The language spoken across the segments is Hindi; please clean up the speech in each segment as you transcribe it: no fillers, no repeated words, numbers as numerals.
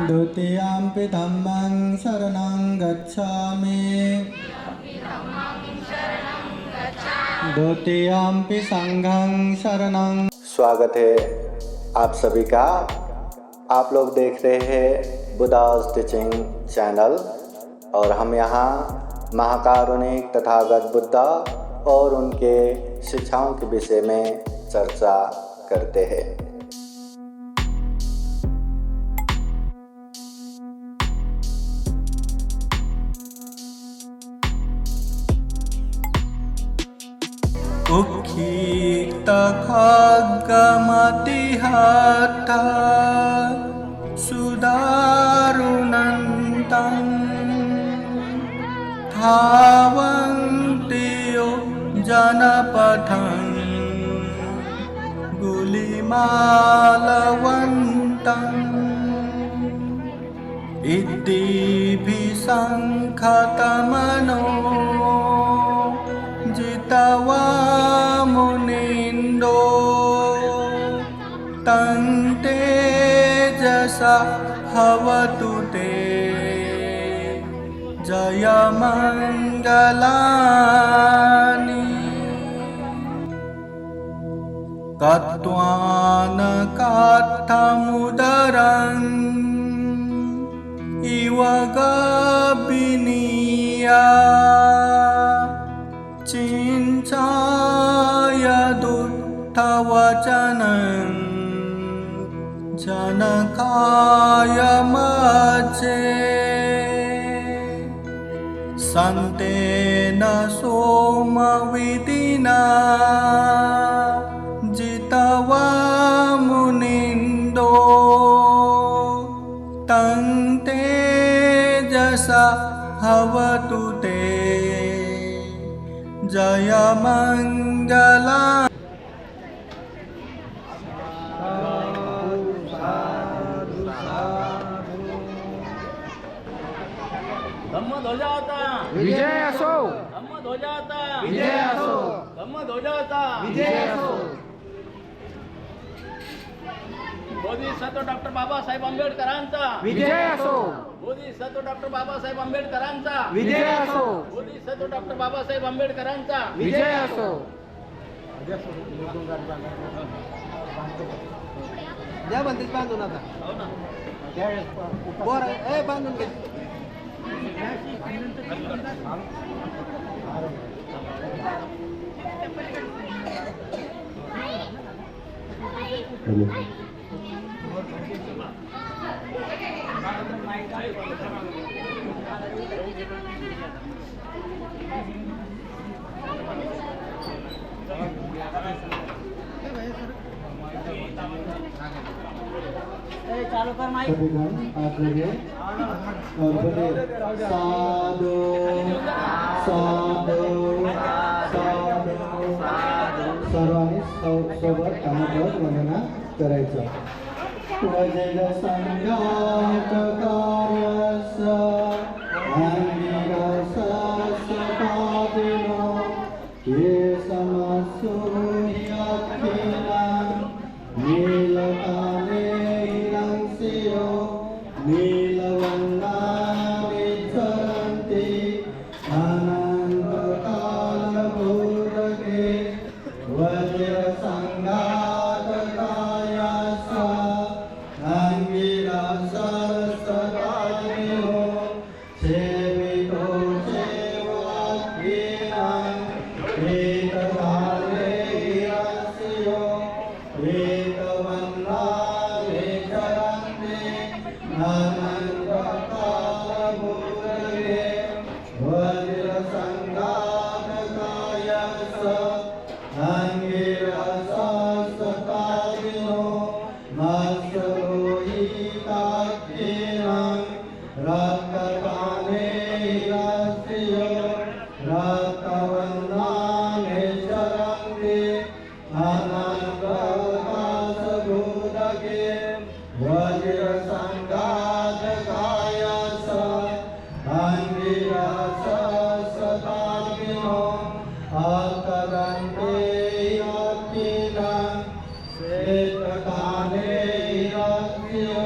द्वितीयम्पि धम्मं शरणं गच्छामि द्वितीयम्पि संघं शरणं। स्वागत है आप सभी का। आप लोग देख रहे हैं बुद्धास टीचिंग चैनल और हम यहाँ महाकारुणिक तथागत बुद्धा और उनके शिक्षाओं के विषय में चर्चा करते हैं। उक्खिक्त खड्गमतिहता सुदारुणन्तं धावन्ति यो जनपथं गुलिमालवन्तम् इति विसङ्खतमनो जितवा मुनिन्दो तं तेजसा भवतु ते जयमङ्गलानि। कत्वान् कात्थमुदरम् इव गभिनीया चिञ्चाय दुःखवचनं जनकाय मध्ये सन्तेन सोमविदिना जितवा मुनिन्दो तं तेजसा भवतु ते जयमङ्गला। धम्म ध्वजाता विजय असो, धम्म ध्वजाता विजय असो, धम्म ध्वजाता विजय असो। बोधिसत्व डॉक्टर बाबासाहेब आंबेडकरांचा विजय असो, बोधिसत्व डॉक्टर बाबासाहेब आंबेडकरांचा विजय असो, बोधिसत्व डॉक्टर बाबासाहेब आंबेडकरांचा विजय असो। द्या बंदीत बांधून आता हो ना बरं ए बांधून घे चालू कर माइक। सभीगण आगे और बोले साधु साधु साधु। सर्वांनी सोबत कानात वंदना करायचं। वजल संघात कार्यस अंगिरस सकादिनो ये समसुयखिलं नीलकाले हिरंसियो नीलवन्नानि चरन्ति अनन्तकालभूतके वज्रसङ्घातकायस अंगिरसस्तकादिनो सेवितो सेवाख्येनं एककाले हिरंसियो एकवन्नानि चरन्ति अनन्तकालभूतके वज्रसङ्घातकायस अंगिरसस्तकादिनो मत्सरोहिताख्येनं रक्तकाले हिरंसियो रक्तवन्नानि चरन्ति अनन्तकालभूतके वज्रसङ्घातकायस अंगिरसस्तकादिनो अकरन्ते अखिलं श्वेतकाले हिरंसियो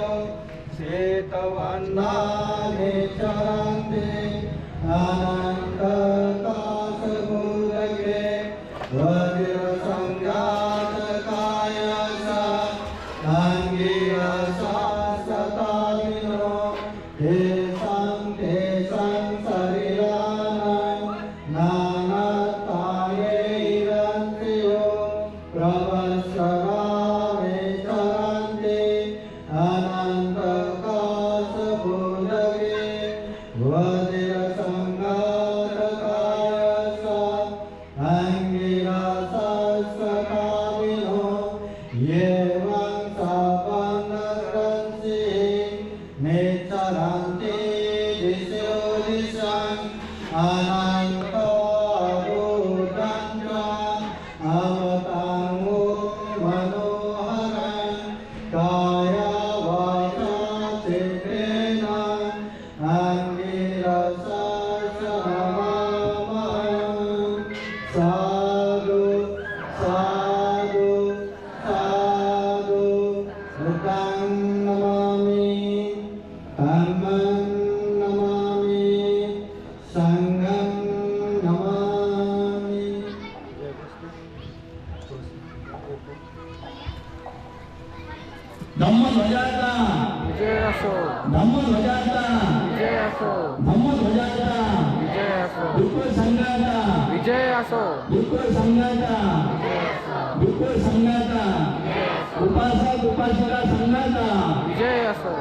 श्वेतवर्णानि चरन्ति अनन्तकाशभुजगे वज्रसंज्ञातकायस अङ्गिरसा शताविनो तेषां शरीराणां नानातायैरन्त्यो प्रवत्सराणि चरन्ति अनन्तकाशभुजगे वज्रसंज्ञातकायस अङ्गिरसा शताविनो येवं सपन्नग्रंसि नेचरन्ति दिशो दिशं अनन्तरूढञ्च अमताङ्गो मनोहरं कायवाचा चित्तेन अङ्गिरसा नमामः साधु साधु साधु बुद्धं नमामि धम्मं नमामि संघं नमामि। धम्मध्वजाचा विजय असो धम्मध्वजाचा विजय असो धम्मध्वजाचा विजय असो दुर्कुळ संघाचा विजय असो दुर्कुळ संघाचा दुर्कुळ संघाचा उपासक उपासिका संघाचा विजय असो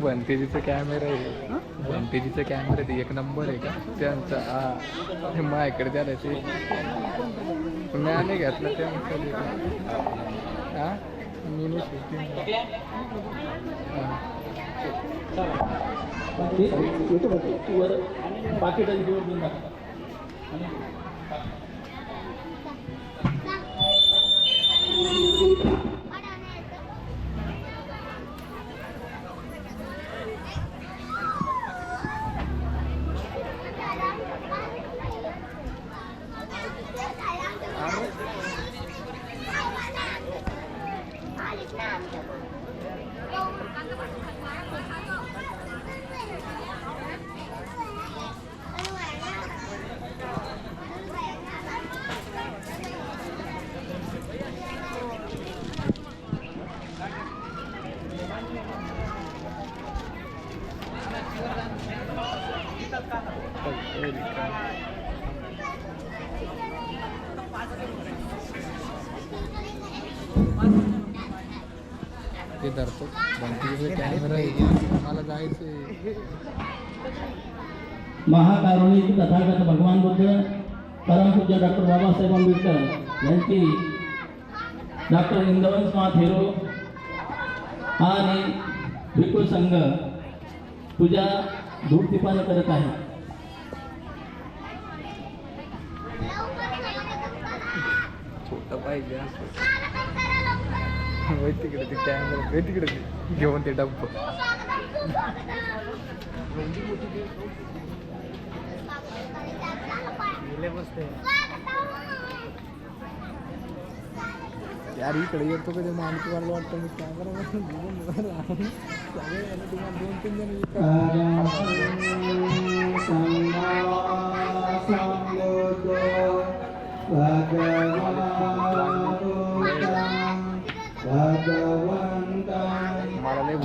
बनतेजीचा कॅमेरा आहे बनतेजीचा कॅमेरा ते एक नंबर आहे का त्यांचा हा माझ्याकडे द्यायला ते मी नाही घेतला त्यांचा हा मी नाही shooting. पाकिटाची जोड देऊन टाका. ते धरतो बनतेजीचा कॅमेरा आहे मला जायचंय महाकारुणिक तथागत भगवान बुद्ध परमपूज्य डॉक्टर बाबासाहेब आंबेडकर यांची डॉक्टर इंदवंश माथेरो आणि भिक्खू संघ पूजा धूपदीपानं करत आहे. छोटं पाहिजे असं तिकडे ते कॅमेरा तिकडे ते घेऊन ते डब्ब यार इकडे येतो कधी माणूस मला वाटतं मी कॅमेरा घेऊन राहून सगळे तुम्हाला 2-3 जण मला लय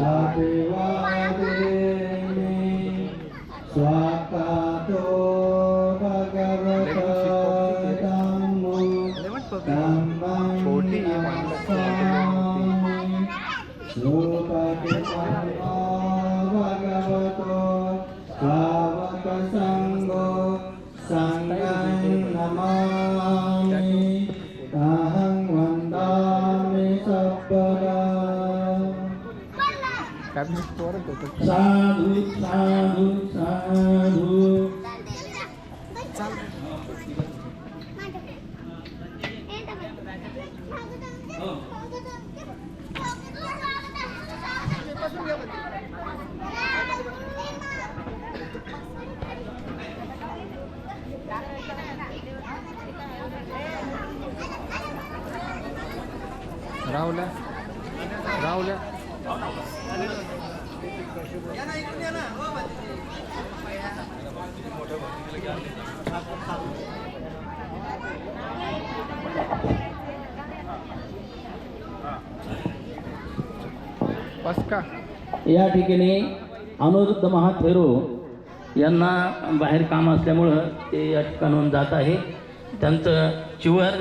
छोटी भगवतो सावक संगो संगं नमामि अहं वन्दामि सब्बरा साधु साधु साधु राहुल्या राहुल्या बस का या ठिकाणी अनुरुद्ध महाथेरो यांना बाहेर काम असल्यामुळं ते या ठिकाणाहून जात आहे. त्यांचं चिवर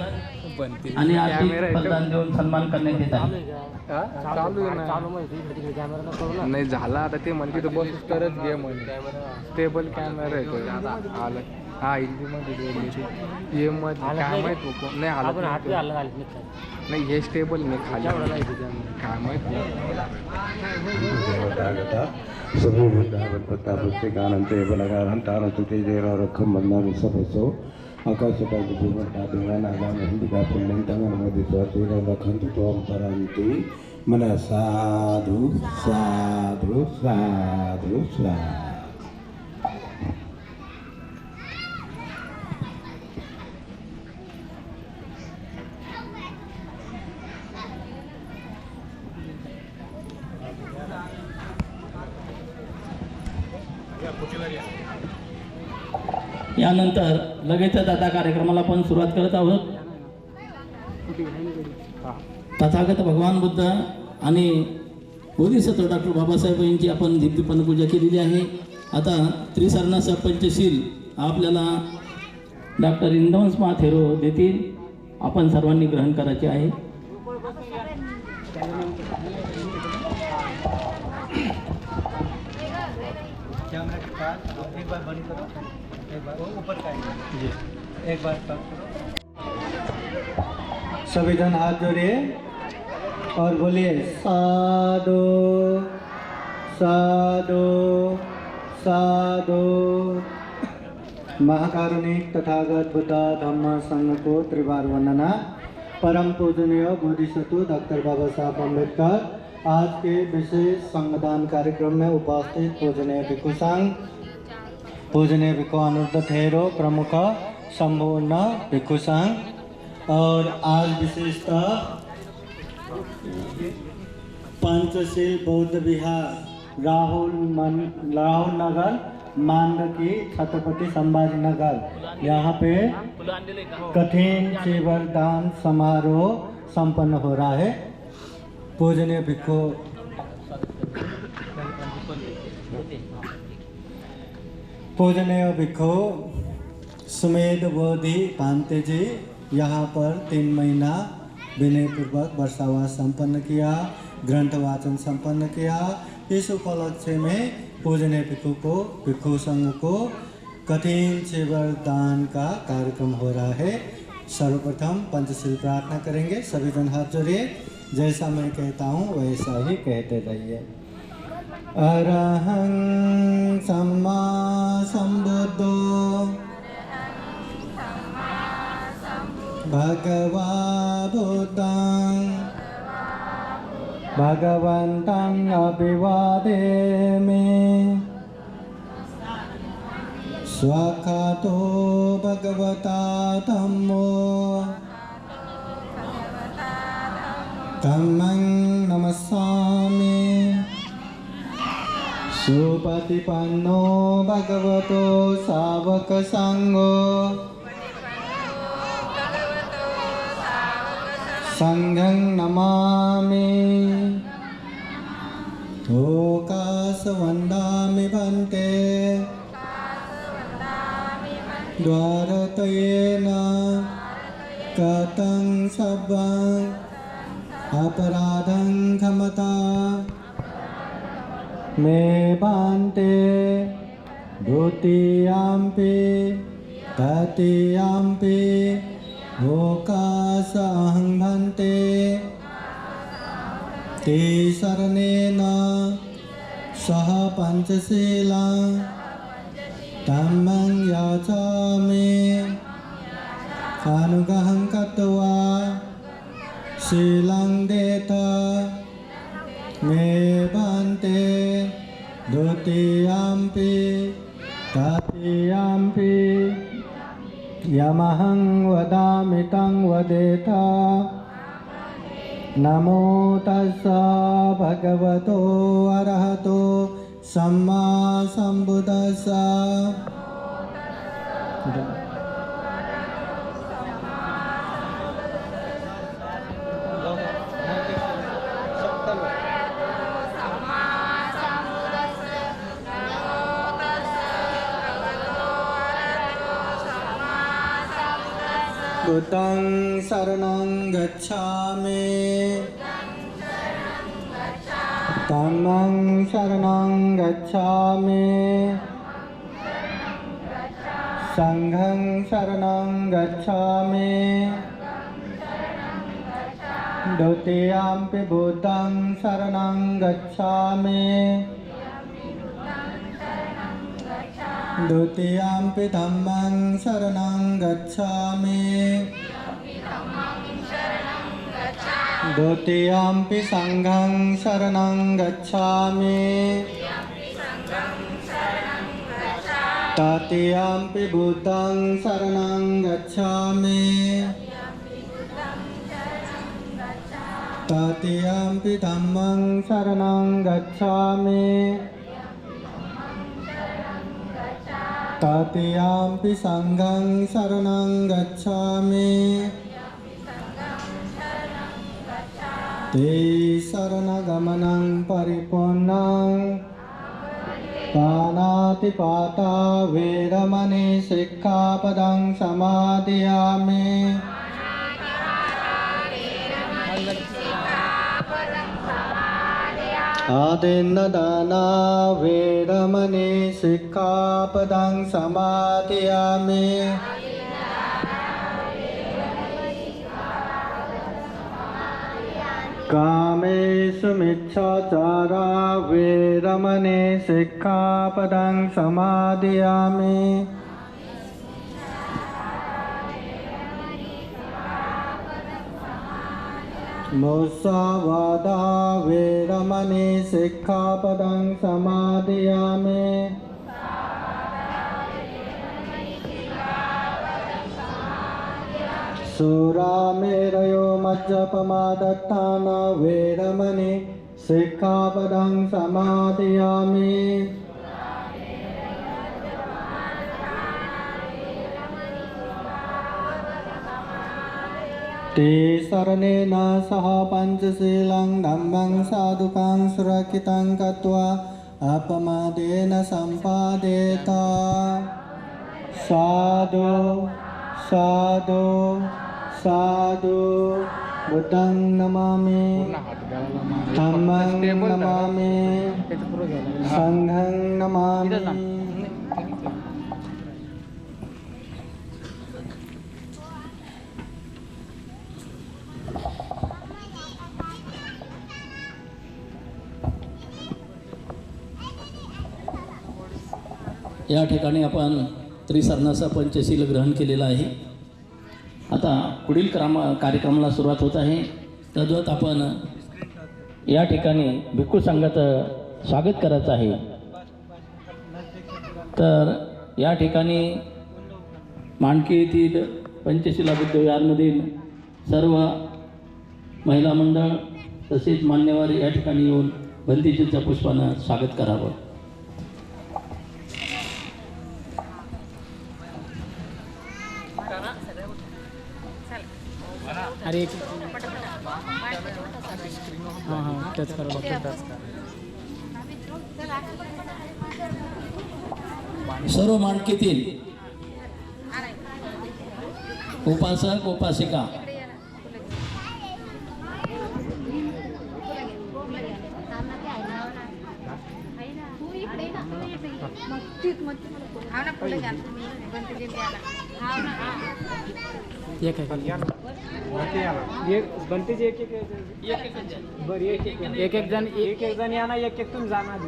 बनते आणि कॅमेरा आर्थिक आहे बलिदान देऊन सन्मान करण्यात येत आहे. हा? चालू आहे ना नाही झाला आता ते म्हणते तो बस तरच घे म्हणे स्टेबल कॅमेरा आहे तो आलं हा हिंदीमध्ये बोलली ती ये मग काय माहित नाही आला नाही हे स्टेबल नाही खाली काय माहित सभी वृंदावन प्रतापस्य गानंते बलगारंतारंतु तेजेरखम बंदामि सपसो आकाशटा जीवनटा देवानागाम हिंदिका पुण्यं तंगनमदि स्वचेर रखन्तु त्वं परान्ति मन साधु साधु साधु साधु. यानंतर लगेचच आता कार्यक्रमाला आपण सुरुवात करत आहोत. तथागत भगवान बुद्ध आणि बोधिसत्व डॉक्टर बाबासाहेब यांची आपण दीप्तीपणे पूजा केलेली आहे. आता त्रिसर्णाचा पंचशील आपल्याला डॉक्टर इंदवंस महाथेरो देतील. आपण सर्वांनी ग्रहण करायचे आहे. कैमरा के पास एक बार बंद करो, एक बार वो ऊपर का जी एक बार बंद करो. सभी जन हाथ जोड़िए और बोलिए साधु साधु साधु. महाकारुणिक तथागत बुद्ध धम्म संघ को त्रिवार वंदना. परम पूजनीय बोधिसत्व डॉक्टर बाबा साहब अम्बेडकर आज के विशेष संगदान कार्यक्रम में उपस्थित पूजनीय भिक्षु संघ, पूजनीय भिक्षु अनुरुद्ध थेरो प्रमुख संपूर्ण भिक्षु संघ और आज विशेषतः पंचशील बौद्ध विहार राहुल नगर मांडकी छत्रपति संभाजी नगर यहाँ पे कठिन चीवरदान समारोह संपन्न हो रहा है. पूजनीय भिक्षु सुमेध बोधि भांते जी यहाँ पर 3 महीना विनयपूर्वक वर्षावास संपन्न किया, ग्रंथ वाचन संपन्न किया. इस उपलक्ष्य में पूजनीय भिक्षु संघ को कठिन चीवरदान का कार्यक्रम हो रहा है. सर्वप्रथम पंचशील प्रार्थना करेंगे. सभी जन हाथ जोड़िए. जैसा मैं कहता हूँ वैसा ही कहते रहिए. अरहं सम्मा सम्बुद्धो भगवा बुद्धं भगवन्तं अभिवादेमि. स्वाखातो भगवता धम्मो धम्मं नमस्सामि. सुपतिपन्नो भगवतो सावक संघो संघं नमामि. ओकाश वन्दामि भन्ते द्वारतयेन कथं सब्बं अपराधं क्षमता मे भान्ते. द्वितीयाम्पि तृतीयाम्पि ओकाशं भन्ते. तिसरणेन सह पंचशीलं Dhammang yacami Anugaham katva Silang deta Me bante Dutiyampi Tatiyampi Yamahang vadamitam vadeta Namo tassa bhagavato arahato Samma sambuddhassa. Buddhang saranang gacchami Dhammang saranang gacchami Sanghang saranang gacchami Dutiyampi buddhang saranang gacchami Dutiyampi dhammang saranang gacchami Dutiyampi sanghang saranang gacchami Tatiyampi buddhang saranang gacchami Tatiyampi dhammang saranang gacchami Tatiyampi sanghang saranang gacchami Te saranagamanaṃ paripurnaṃ Panatipata vedamani sikkhapadang samadhiyami Adinadana vedamani sikkhapadang samadhiyami Kamesu micchācara vedamani sikkhapadang samadhiyami Musavada vedamani sikkhapadang samadhiyami Suramerayo majjapamadatthana vedamani sikkhapadang samadhiyami Te saranena saha panchasilang dhammang sadhukang surakitang katva apamadena sampadeta Sadhu Sadhu Sadhu Buddhang namami Dhammang namami Sanghang namami या ठिकाणी आपण त्रिसरणाचा पंचशील ग्रहण केलेला आहे. आता पुढील कार्यक्रमाला सुरुवात होत आहे. तद्वत आपण या ठिकाणी भिक्खू संघाचं स्वागत करायचं आहे. तर या ठिकाणी मांडकी येथील पंचशिला बुद्ध विहारमधील सर्व महिला मंडळ तसेच मान्यवर या ठिकाणी येऊन बंदीजींच्या पुष्पानं स्वागत करावं. अरे हाँ हाँ टच करो सर्व मांडकीतील उपासक उपासिका एक बनते जे एक जण या ना एक तुम्ही जाणार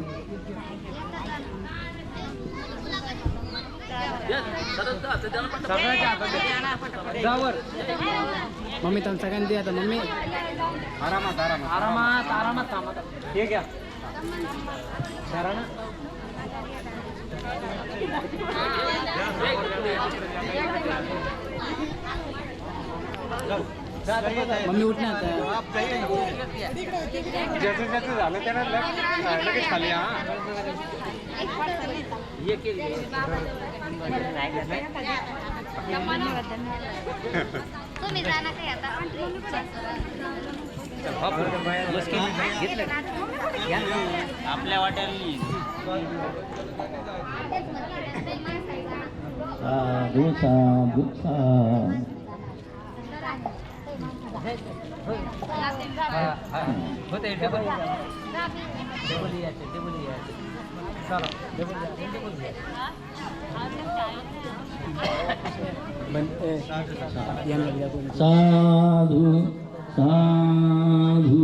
सरस जा, त्याच्यानं पटकन. मम्मी तुम सगळ्यांनी द्या आता मम्मी आरामात आरामात आरामात आरामात थांबा हे घ्या जरा ना मम्मी उठ ना ज्याचं ज्याचं झालं त्याला लगेच खाली हा तुम्ही जाणार काय आता आपल्या वाट्याला साधू साधू साधू होते डबल साधू साधू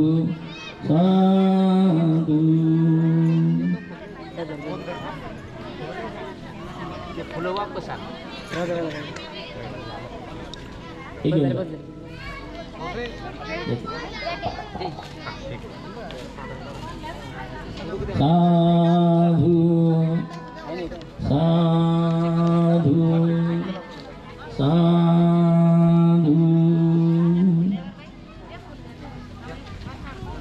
साधू फुलं वापस आण. ठीक आहे साधू साधू साधू साधू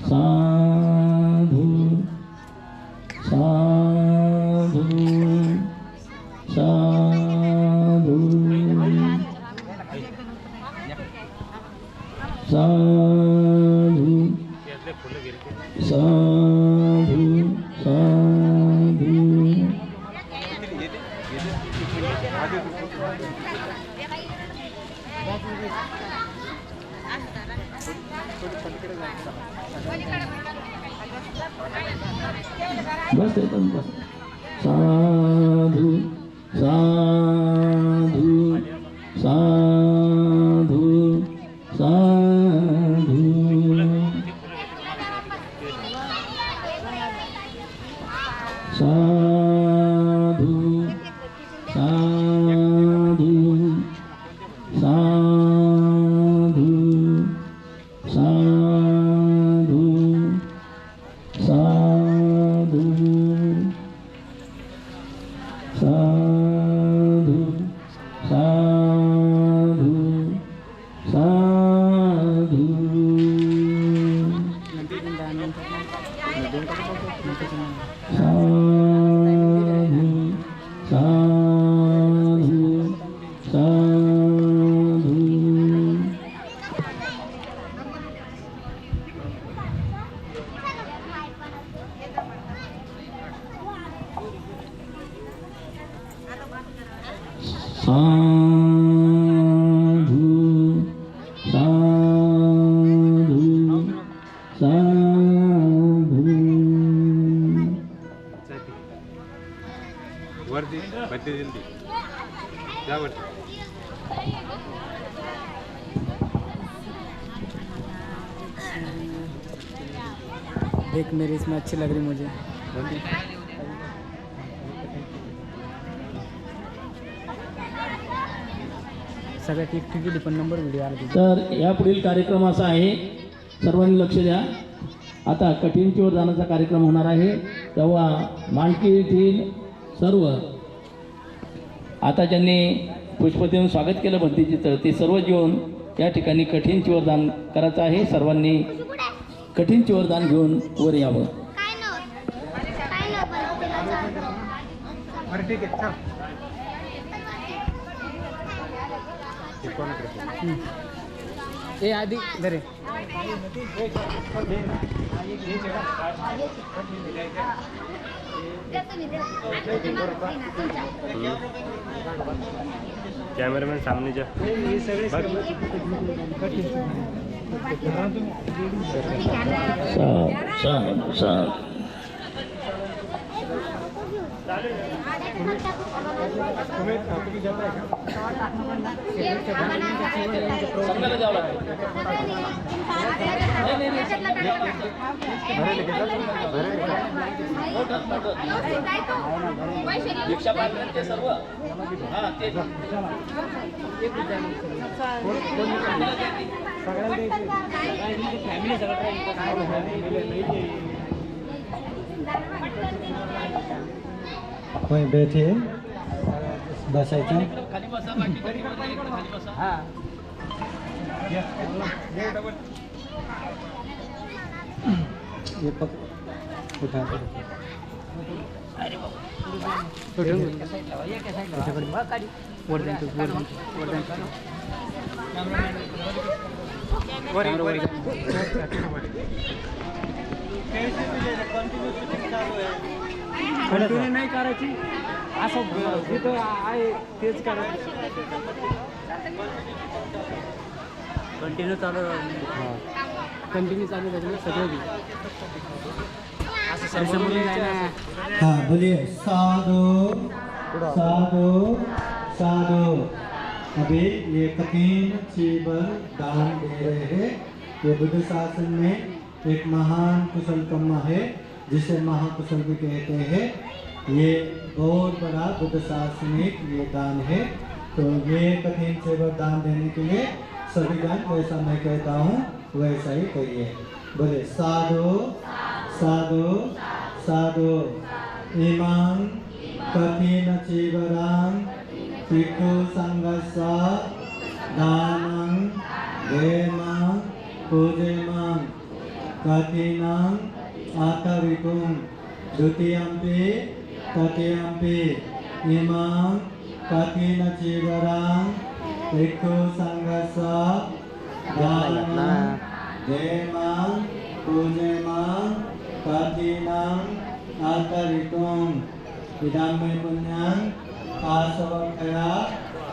साधू साधू साधू साधू साधू बस एकदम बस साधू साधू साधू साधू साधू साधू साधू साधू साधू साधू साधू साधू साधू साधू साधू साधू साधू वरती बत्ती जल्दी जा वरती एक मेरी इसमें अच्छी लग रही मुझे सगळ्या ठीक ठीक पण नंबर व्हिडिओ आला तर यापुढील कार्यक्रम असा आहे सर्वांनी लक्ष द्या आता कठीणचीवर जाण्याचा कार्यक्रम होणार आहे तेव्हा मांडकी येथील सर्व आता ज्यांनी पुष्प देऊन स्वागत केलं भंतीजीचं ते सर्व जेवून या ठिकाणी कठीण चिवरदान करायचं आहे सर्वांनी कठीण चिवरदान घेऊन वर यावं काय नव्हतं बरं ठीक आहे चल ए आधी धरे कैमरामैन सामने जा साधू साधू साधू समजायला द्यावं रिक्षा पाहिजे ते सर्व हां ते फॅमिली वहीं बैठे बसायचं खाली बसा बाकी खाली बसा हां ये पक उठा कंटिन्यू नाही करायची असं जिथं आहे तेच करायचं कंटिन्यू चालू त्याच्यामुळे सगळं बी असं समोरून जायला हाँ बोलिए साधु साधु साधु। अभी ये कठिन जीवन दान दे रहे हैं। ये बुद्ध शासन में एक महान कुशल कर्म है जिसे महाकुशल भी कहते हैं। ये बहुत बड़ा बुद्ध शासनिक ये दान है। तो ये कठिन सेवा दान देने के लिए सभी जन वैसा मैं कहता हूँ वैसा ही करिए। बोले साधु साधु साधु। इमां कठिन चीवरां भिक्षु संघस्सा दानं देमां पूजेमां कठिनां आतरितुं द्वितीयंपि तृतीयंपि इमां कठिन चीवरां भिक्षु संघस्सा दानं देमां पूजेमां कठिनां आतरितुं इदं मे पुण्यं आसवक्षया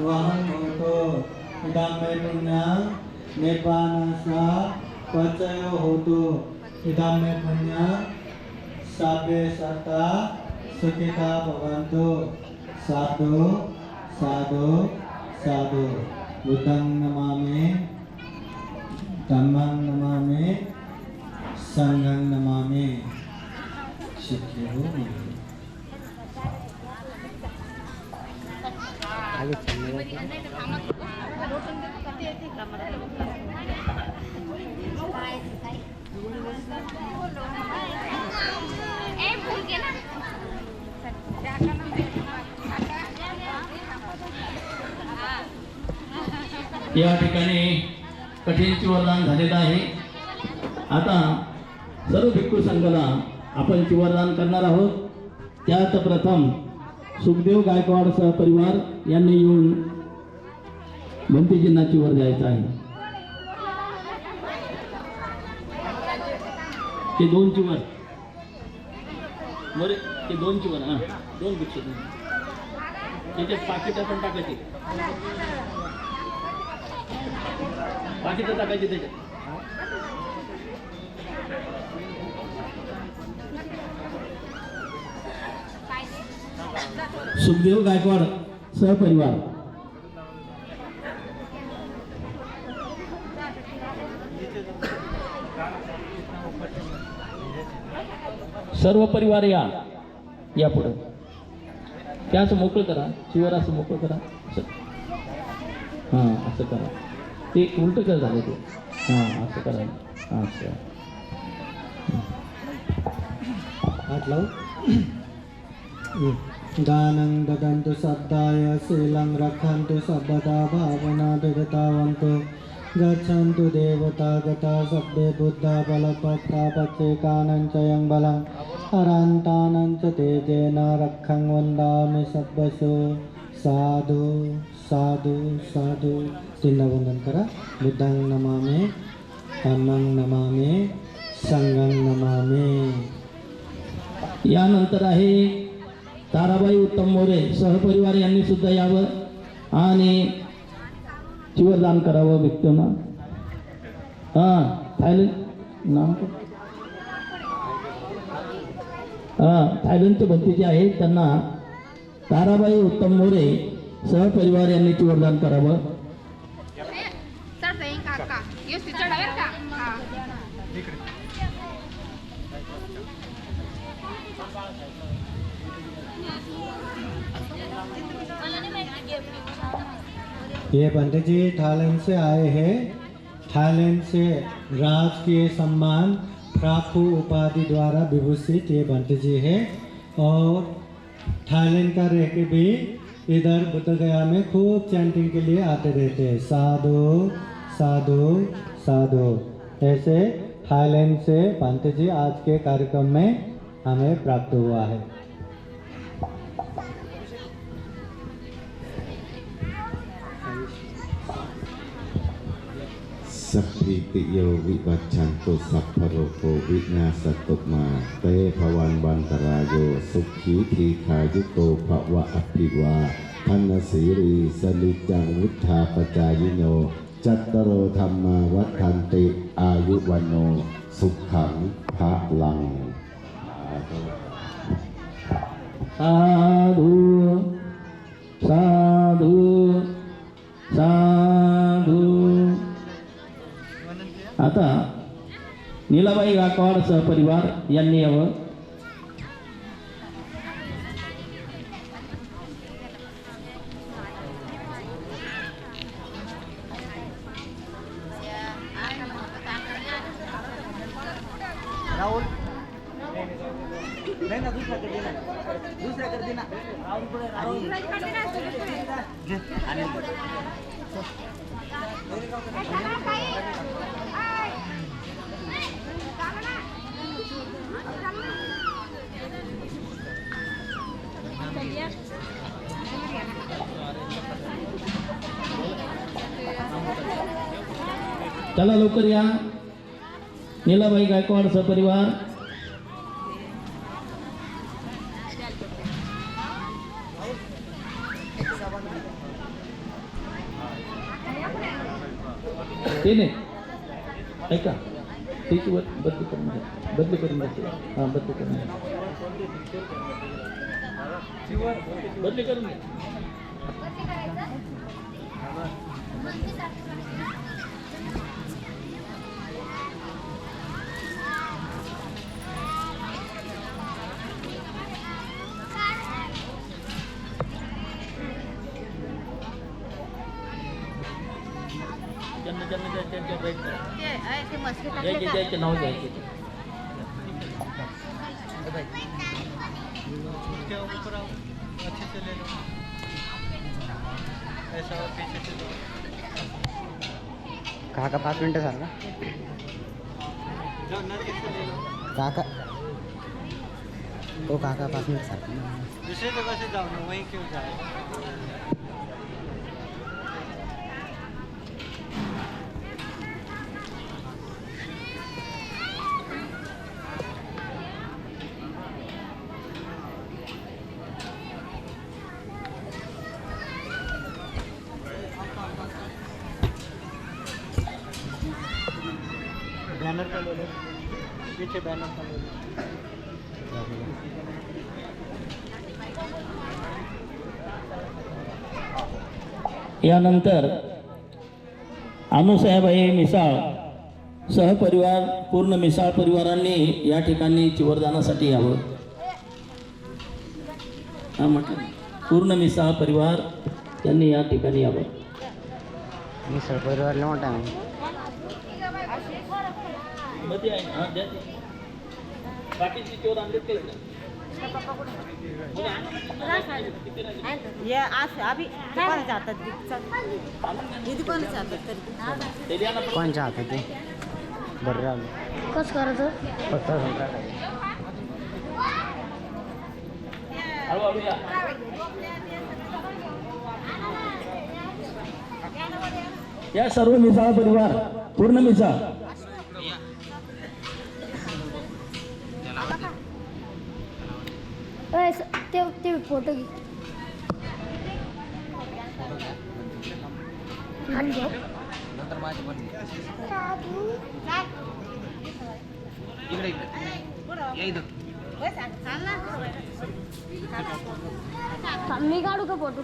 वहं होतो। इदं मे पुण्यं निब्बानस्य पचयो होतो। इदं मे पुण्यं सर्वे सत्ता सुखिता भवन्तु। साधु साधु साधु। बुद्धं नमामि धम्मं नमामि संघं नमामि। सुखी हो। या ठिकाणी कठीण चिवरदान झालेलं आहे। आता सर्व भिक्खू संघाला आपण चिवरदान करणार आहोत। त्यात प्रथम सुखदेव गायकवाड सहपरिवार यांनी येऊन भंतेजींना चिवर द्यायचं आहे। ते दोन चिवर बरे ते दोन चिवर हां दोन भिक्षू त्याच्यात पाकिट पण टाकायचे पाकिट टाकायचे त्याच्यात। सुखदेव गायकवाड सहपरिवार सर्व परिवार या पुढे त्याच मोकळं करा चिवर असं मोकळं करा हां असं करा ते उलट कर झालं ते हां असं करा हां असं हाथ लाओ। दानं ददन्तु शब्दाय शीलं रक्षन्तु सर्वदा भावना विगतावन्तु गच्छन्तु देवता गता सब्बे बुद्धा बलपत्ता पच्चेकानं च यं बलं हरन्तानं च तेजेन रक्षं वन्दामि सब्बसु। साधु साधु साधु। तीनदा वंदन करा। बुद्धं नमामि धम्मं नमामि संघं नमामि। यानंतर आहे ताराबाई उत्तम मोरे सहपरिवार यांनी सुद्धा यावं आणि चिवरदान करावं व्यक्तींना। हां थायलंड नाम हां थायलंडचे भंते जे आहेत त्यांना ताराबाई उत्तम मोरे सहपरिवार यांनी चिवरदान करावं. चढता येईल काका व्यवस्थित चढावर का हा ये पंडित जी थाईलैंड से आए हैं. थाईलैंड से राजकीय सम्मान प्राप्त उपाधि द्वारा विभूषित ये पंडित जी है. और थाईलैंड का रह के भी इधर बुद्ध गया में खूब चैंटिंग के लिए आते रहते हैं. साधु साधु साधु. ऐसे थाईलैंड से पंडित जी आज के कार्यक्रम में हमें प्राप्त हुआ है. Sappitiyo vivaccanto sappharopo vinasatuma te bhavan vantarayo sukhi thikayuto bhava appiva thanasiri salijang vuttha pacayino cattaro dhamma vattanti ayuvano sukhang phalang. साधू साधू साधू. आता नीलाबाई गायकवाड सहपरिवार यांनी यावं. राहुल नहीं ना दूसरा कर देना. दूसरा कर देना. राहुल को चला लवकर या. नीलाबाई गायकवाड सहपरिवार. ते नाही ऐका त्याची बदली करून घ्या. बदली करून घ्या. हां बदली करून घ्या. बदली करून घ्या. ते मस्के टाकले का नाव घ्यायचे. उसके ऊपर आओ, अच्छे से ले लो. ऐसा पीछे से लो. काका 5 मिनिटं झालं का जो नजदीक से ले लो. काका हो काका 5 मिनिट झालं. दूसरी जगह से जाओ ना, वहीं क्यों जाए. बैनर का ले लो. पीछे बैनर का ले लो. यानंतर अनुसयाबाई मिसाळ सहपरिवार पूर्ण मिसाळ परिवारांनी या ठिकाणी चिवरदानासाठी यावं. हा म्हटलं पूर्ण मिसाळ परिवार यांनी या ठिकाणी यावं. मी सरपरिवारला मोठा आहे. बाकीची चोर आणलेत काही ये आज अभी कौन जाता दीदी कौन जाता कोणच्या हातात ते बरं राहिलं. कसं करायचं फक्त हळूहळू या. या सर्व मिसाळ परिवार पूर्ण मिसाळ ते फोटो घे. नंतर माझी पण इकडे या इथं मी काढू का फोटो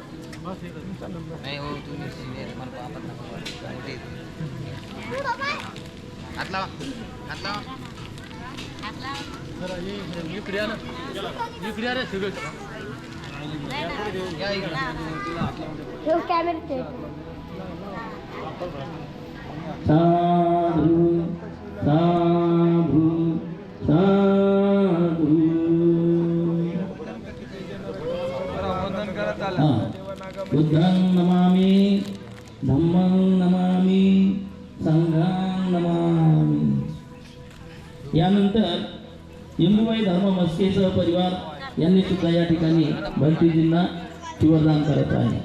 नाही हो तू सिनियर मला पापत नको मोठी हात लावा हात लावा इकडे रे सगळं या इकडे ठेव कॅमेरा ठेव साधू साधू साधू बुद्धं नमामि धम्मं नमामि संघं नमामि. यानंतर इंदुबाई धर्म मस्केसह परिवार यांनी सुद्धा या ठिकाणी भंतीजींना चिवरदान करत आहे.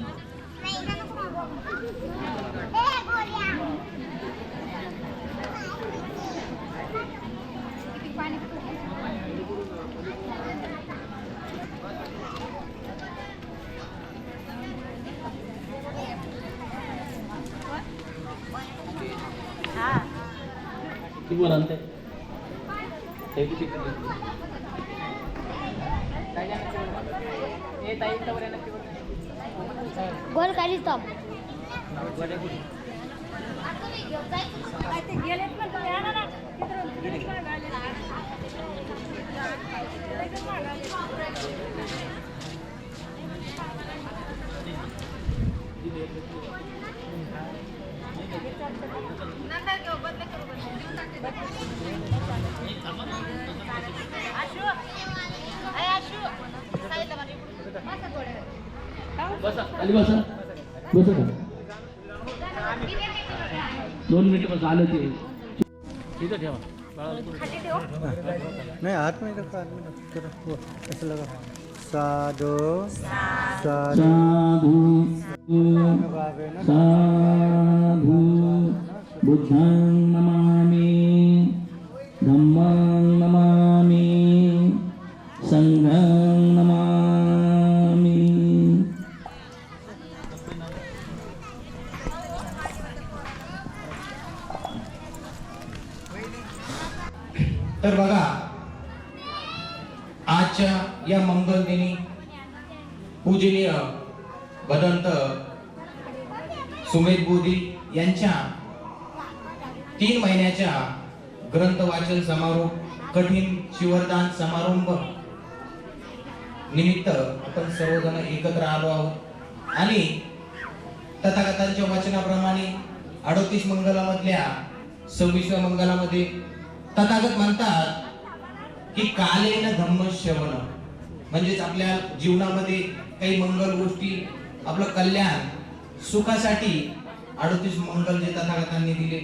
किती बोलांते गोल खाली stop. खाली बसा बसा का 2 मिनिट बस आलं ते इथं ठेवा नहीं हाथ में रखो करो वो ऐसा लगा साधु साधु साधु साधु बुद्धं नमामि धम्मं नमामि संघं नमामि. तर बघा आजच्या या मंगल दिनी पूजनीय भदंत सुमेध बोधी यांच्या 3 महिन्याच्या ग्रंथ वाचन समारोह कठीण शिवरदान समारंभ निमित्त आपण सर्वजण एकत्र आलो आहोत आणि तथागतांच्या वचनाप्रमाणे 38 मंगलामधल्या 26व्या मंगलामध्ये तथागत म्हणतात की कालेन धम्म श्रवण म्हणजेच आपल्या जीवनामध्ये काही मंगल गोष्टी आपलं कल्याण सुखासाठी 38 मंगल जे तथागतांनी दिले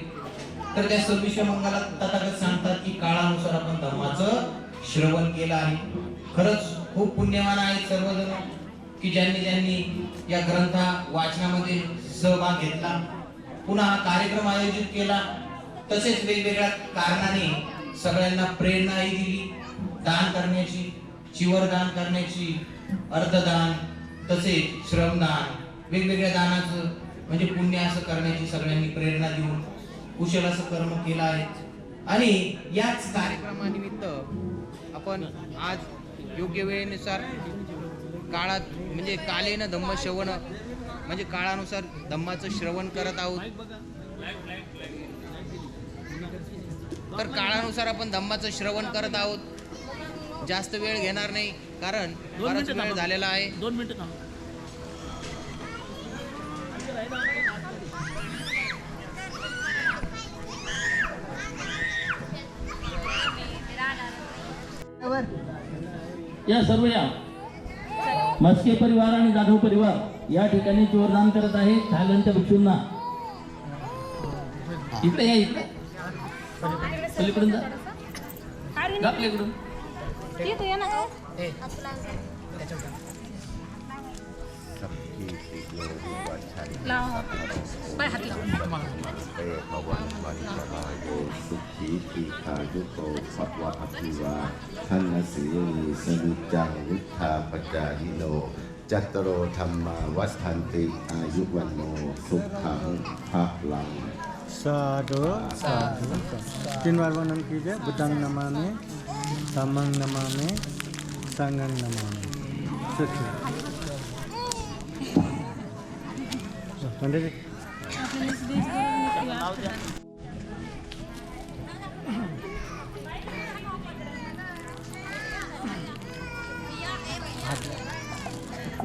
तर त्या 26व्या मंगलात तथागत सांगतात की काळानुसार आपण धम्माचं श्रवण केलं आहे. खरंच खूप पुण्यवान आहेत सर्वजण की ज्यांनी या ग्रंथा वाचनामध्ये सहभाग घेतला, पुन्हा हा कार्यक्रम आयोजित केला, तसेच वेगवेगळ्या कारणाने सगळ्यांना प्रेरणाही दिली दान करण्याची, चिवरदान करण्याची, अर्धदान तसेच श्रमदान वेगवेगळ्या दानाचं म्हणजे पुण्य असं करण्याची सगळ्यांनी प्रेरणा देऊन कुशल असं कर्म केलं आहे. आणि याच कार्यक्रमानिमित्त आपण आज योग्य वेळेनुसार काळात म्हणजे कालेन धम्म श्रवण म्हणजे काळानुसार धम्माचं श्रवण करत आहोत. तर काळानुसार आपण धम्माचं श्रवण करत आहोत. जास्त वेळ घेणार नाही कारण बराच वेळ झालेला आहे. 2 मिनिटं थांब. या सर्व या मस्के परिवार आणि जाधव परिवार या ठिकाणी चिवरदान करत आहे थायलंडच्या भिक्षूंना. इकडे या इकडे पलीकडून जा आपल्याकडून सुखी दीर्घायुको भव अभिवा धनसिरि सनिजां विद्धापचारिणो चतुरो धम्मा वसन्ति आयुवन्नो सुखं फलं. साधु साधु 3 बार वर्णन कीजिए. बुद्धं नमामि धम्मं नमामि संगं नमामि सुखी पंडित जी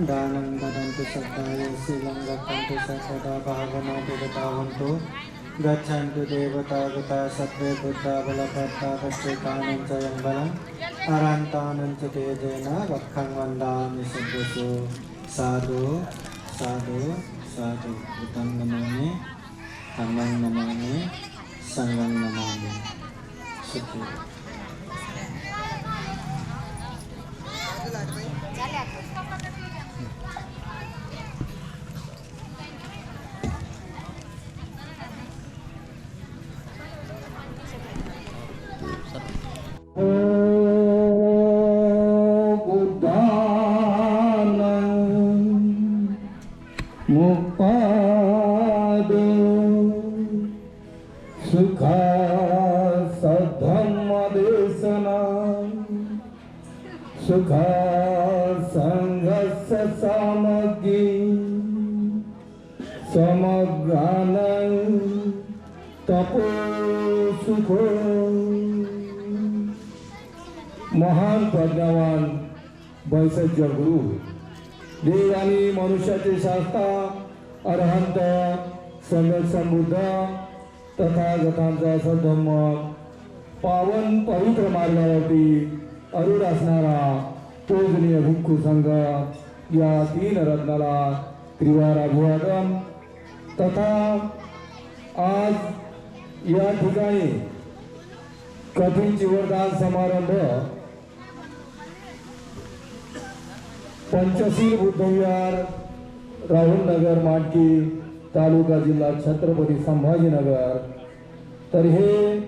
दानं ददन्तु सत्ताय शीलं रक्षन्तु सर्वदा भावनो विगतावन्तु गच्छन्तु देवता गता सत्त्वे बुद्धा बलभद्रा पश्चैतानं च यं बलम् अरान्तानं च तेजेन वक्षं वन्दामि सिद्धसु साधु साधु साधु बुद्धं नमामि धम्मं नमामि संघं नमामि सुखी सुखा संघस्य सामग्री समगानं तपो सुखो महान प्रज्ञावान वैसज्य गुरु देव आणि मनुष्याचे शास्ता अरहंत सम्यक संबुद्ध तथागतांचा सद्धम्म पावन पवित्र मार्गावरती अरूढ असणारा पूजनीय भिक्खू संघ या तीन रत्नाला त्रिवार अभिवादन तथा आज या ठिकाणी कठीण चिवरदान समारंभ पंचशील बुद्धविहार राहुल नगर माटकी तालुका जिल्हा छत्रपती संभाजीनगर तर हे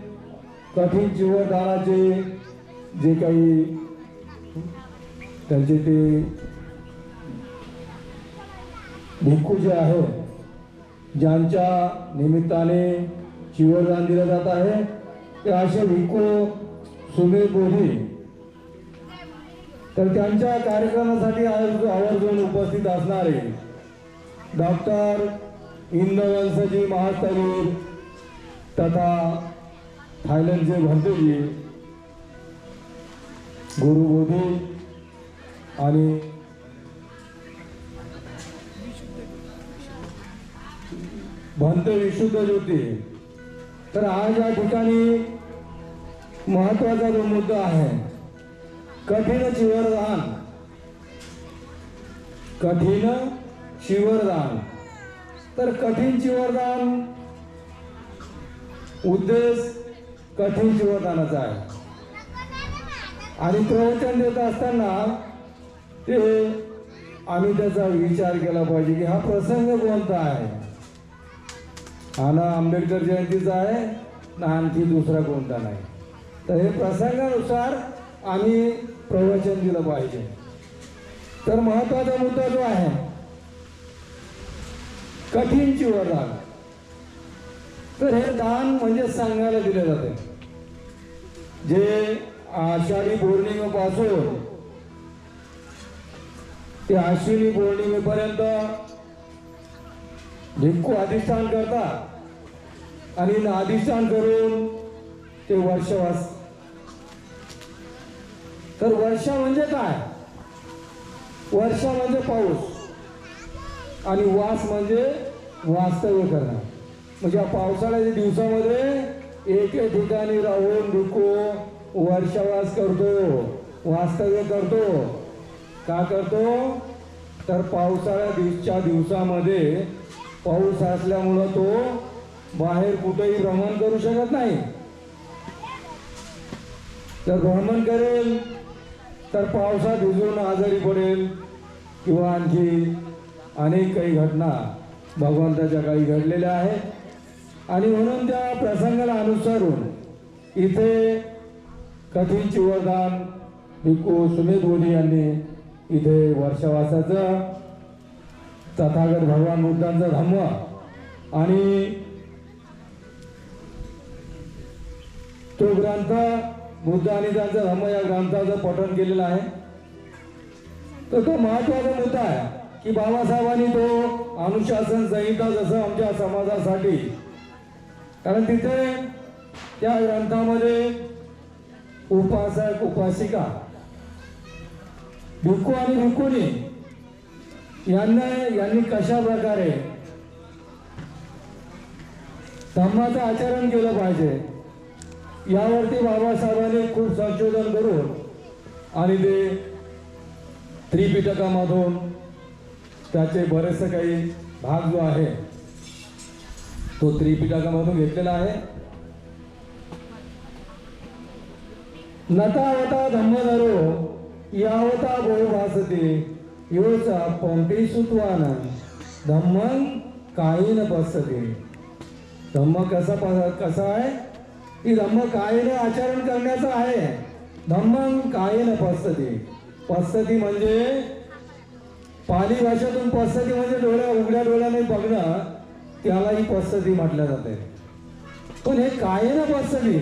कठीण चिवरदानाचे जे काही त्यांचे ते भिक्खू जे आहे ज्यांच्या निमित्ताने चिवरदान दिलं जात आहे ते असे भिक्खू सुमेध बोधी तर त्यांच्या कार्यक्रमासाठी आवर्जून उपस्थित असणारे डॉक्टर इंद्रवंशजी महास्थवीर तथा थायलंडचे भंतेजी गुरुबोधी आणि भंत विशुद्ध ज्योती तर आज या ठिकाणी महत्वाचा जो मुद्दा आहे कठीण चिवरदान कठीण चिवरदान तर कठीण चिवरदान उद्देश कठीण चिवरदानाचा आहे आणि प्रवचन देत असताना ते आम्ही त्याचा विचार केला पाहिजे की हा प्रसंग कोणता आहे हा ना आंबेडकर जयंतीचा आहे ना आणखी दुसरा कोणता नाही तर हे प्रसंगानुसार आम्ही प्रवचन दिलं पाहिजे तर महत्वाचा मुद्दा जो आहे कठीण चिवरदान तर हे दान म्हणजे संघाला दिले जाते जे आषाढी पौर्णिमेपासून ते आश्विनी पौर्णिमेपर्यंत भिक्खू अधिष्ठान करतात आणि अधिष्ठान करून ते वर्षवास तर वर्षा म्हणजे काय वर्षा म्हणजे पाऊस आणि वास म्हणजे वास्तव्य करणं म्हणजे पावसाळ्याच्या दिवसामध्ये एके ठिकाणी राहून भिक्खू वर्षावास करतो वास्तव्य करतो का करतो तर पावसाळ्याच्या दिवसामध्ये पाऊस असल्यामुळं तो बाहेर कुठेही भ्रमण करू शकत नाही तर भ्रमण करेल तर पावसात भिजून आजारी पडेल किंवा आणखी अनेक काही घटना भगवंताच्या काही घडलेल्या आहेत आणि म्हणून त्या प्रसंगाला अनुसरून इथे कठीण चिवरदान भिक्खू सुमेध बोधी यांनी इथे वर्षवासाचं तथागत भगवान बुद्धांचा धम्म आणि तो ग्रंथ बुद्ध आणि त्यांचा धम्म या ग्रंथाचं पठण केलेलं आहे तर तो महत्वाचा मुद्दा आहे की बाबासाहेबांनी तो अनुशासन संहिता जसं आमच्या समाजासाठी, कारण तिथे त्या ग्रंथामध्ये उपासक उपासिका भिक्खू आणि भिक्खुनी यांनी कशा प्रकारे धम्माचं आचरण केलं पाहिजे यावरती बाबासाहेबांनी खूप संशोधन करून आणि ते त्रिपिटकामधून त्याचे बरेचसे काही भाग जो आहे तो त्रिपिटकामधून घेतलेला आहे. नतावता धम्मधरो यावता बहुभासते योचा पंपेसुत्वान धम्मं कायेन पसते. धम्म कसा आहे की धम्म कायेने आचरण करण्याचा आहे. धम्मं कायेन पसते. पसती म्हणजे पाली भाषेतून पसती म्हणजे उघड्या डोळ्याने बघणं, त्यालाही पसती म्हटलं जाते. पण हे कायेन पसती,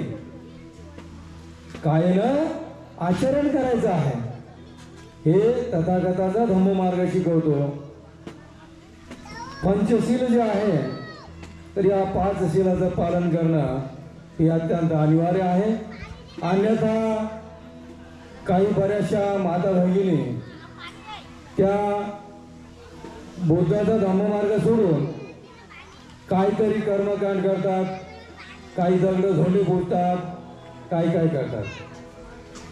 कायेनं आचरण करायचं आहे. हे तथागताचा धम्ममार्ग शिकवतो. पंचशील जे आहे तर या 5 शीलाचं पालन करणं हे अत्यंत अनिवार्य आहे. अन्यथा काही बऱ्याचशा माता भगिनी त्या बुद्धाचा धम्ममार्ग सोडून काहीतरी कर्मकांड करतात, काही दगड झोंडे फोडतात, काय करतात.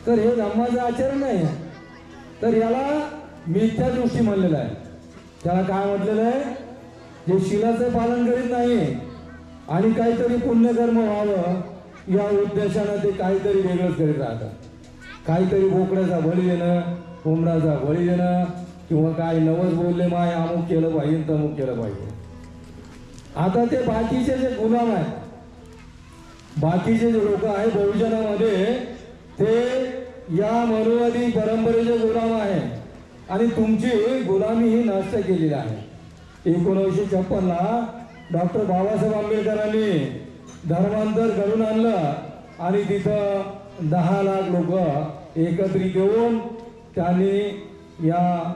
तर हे धम्माचं आचरण नाही, तर याला मिथ्या दृष्टी म्हणलेलं आहे. त्याला काय म्हटलेलं आहे, जे शिलाचं पालन करीत नाही आणि काहीतरी पुण्यकर्म व्हावं या उद्देशानं ते काहीतरी वेगळंच करीत राहतात. काहीतरी बोकड्याचा बळी देणं, कोंबडाचा बळी देणं, किंवा काय नवस बोलले माय अमुक केलं पाहिजे तमुक केलं पाहिजे. आता ते बाकीचे जे गुलाम आहेत, बाकीचे जे लोक आहे बहुजनामध्ये, ते या मनुवादी परंपरेचे गुलाम आहे आणि तुमची गुलामी ही नष्ट केलेली आहे. 1956ला डॉक्टर बाबासाहेब आंबेडकरांनी धर्मांतर घडून आणलं आणि तिथं 10 लाख लोक एकत्रित येऊन त्यांनी या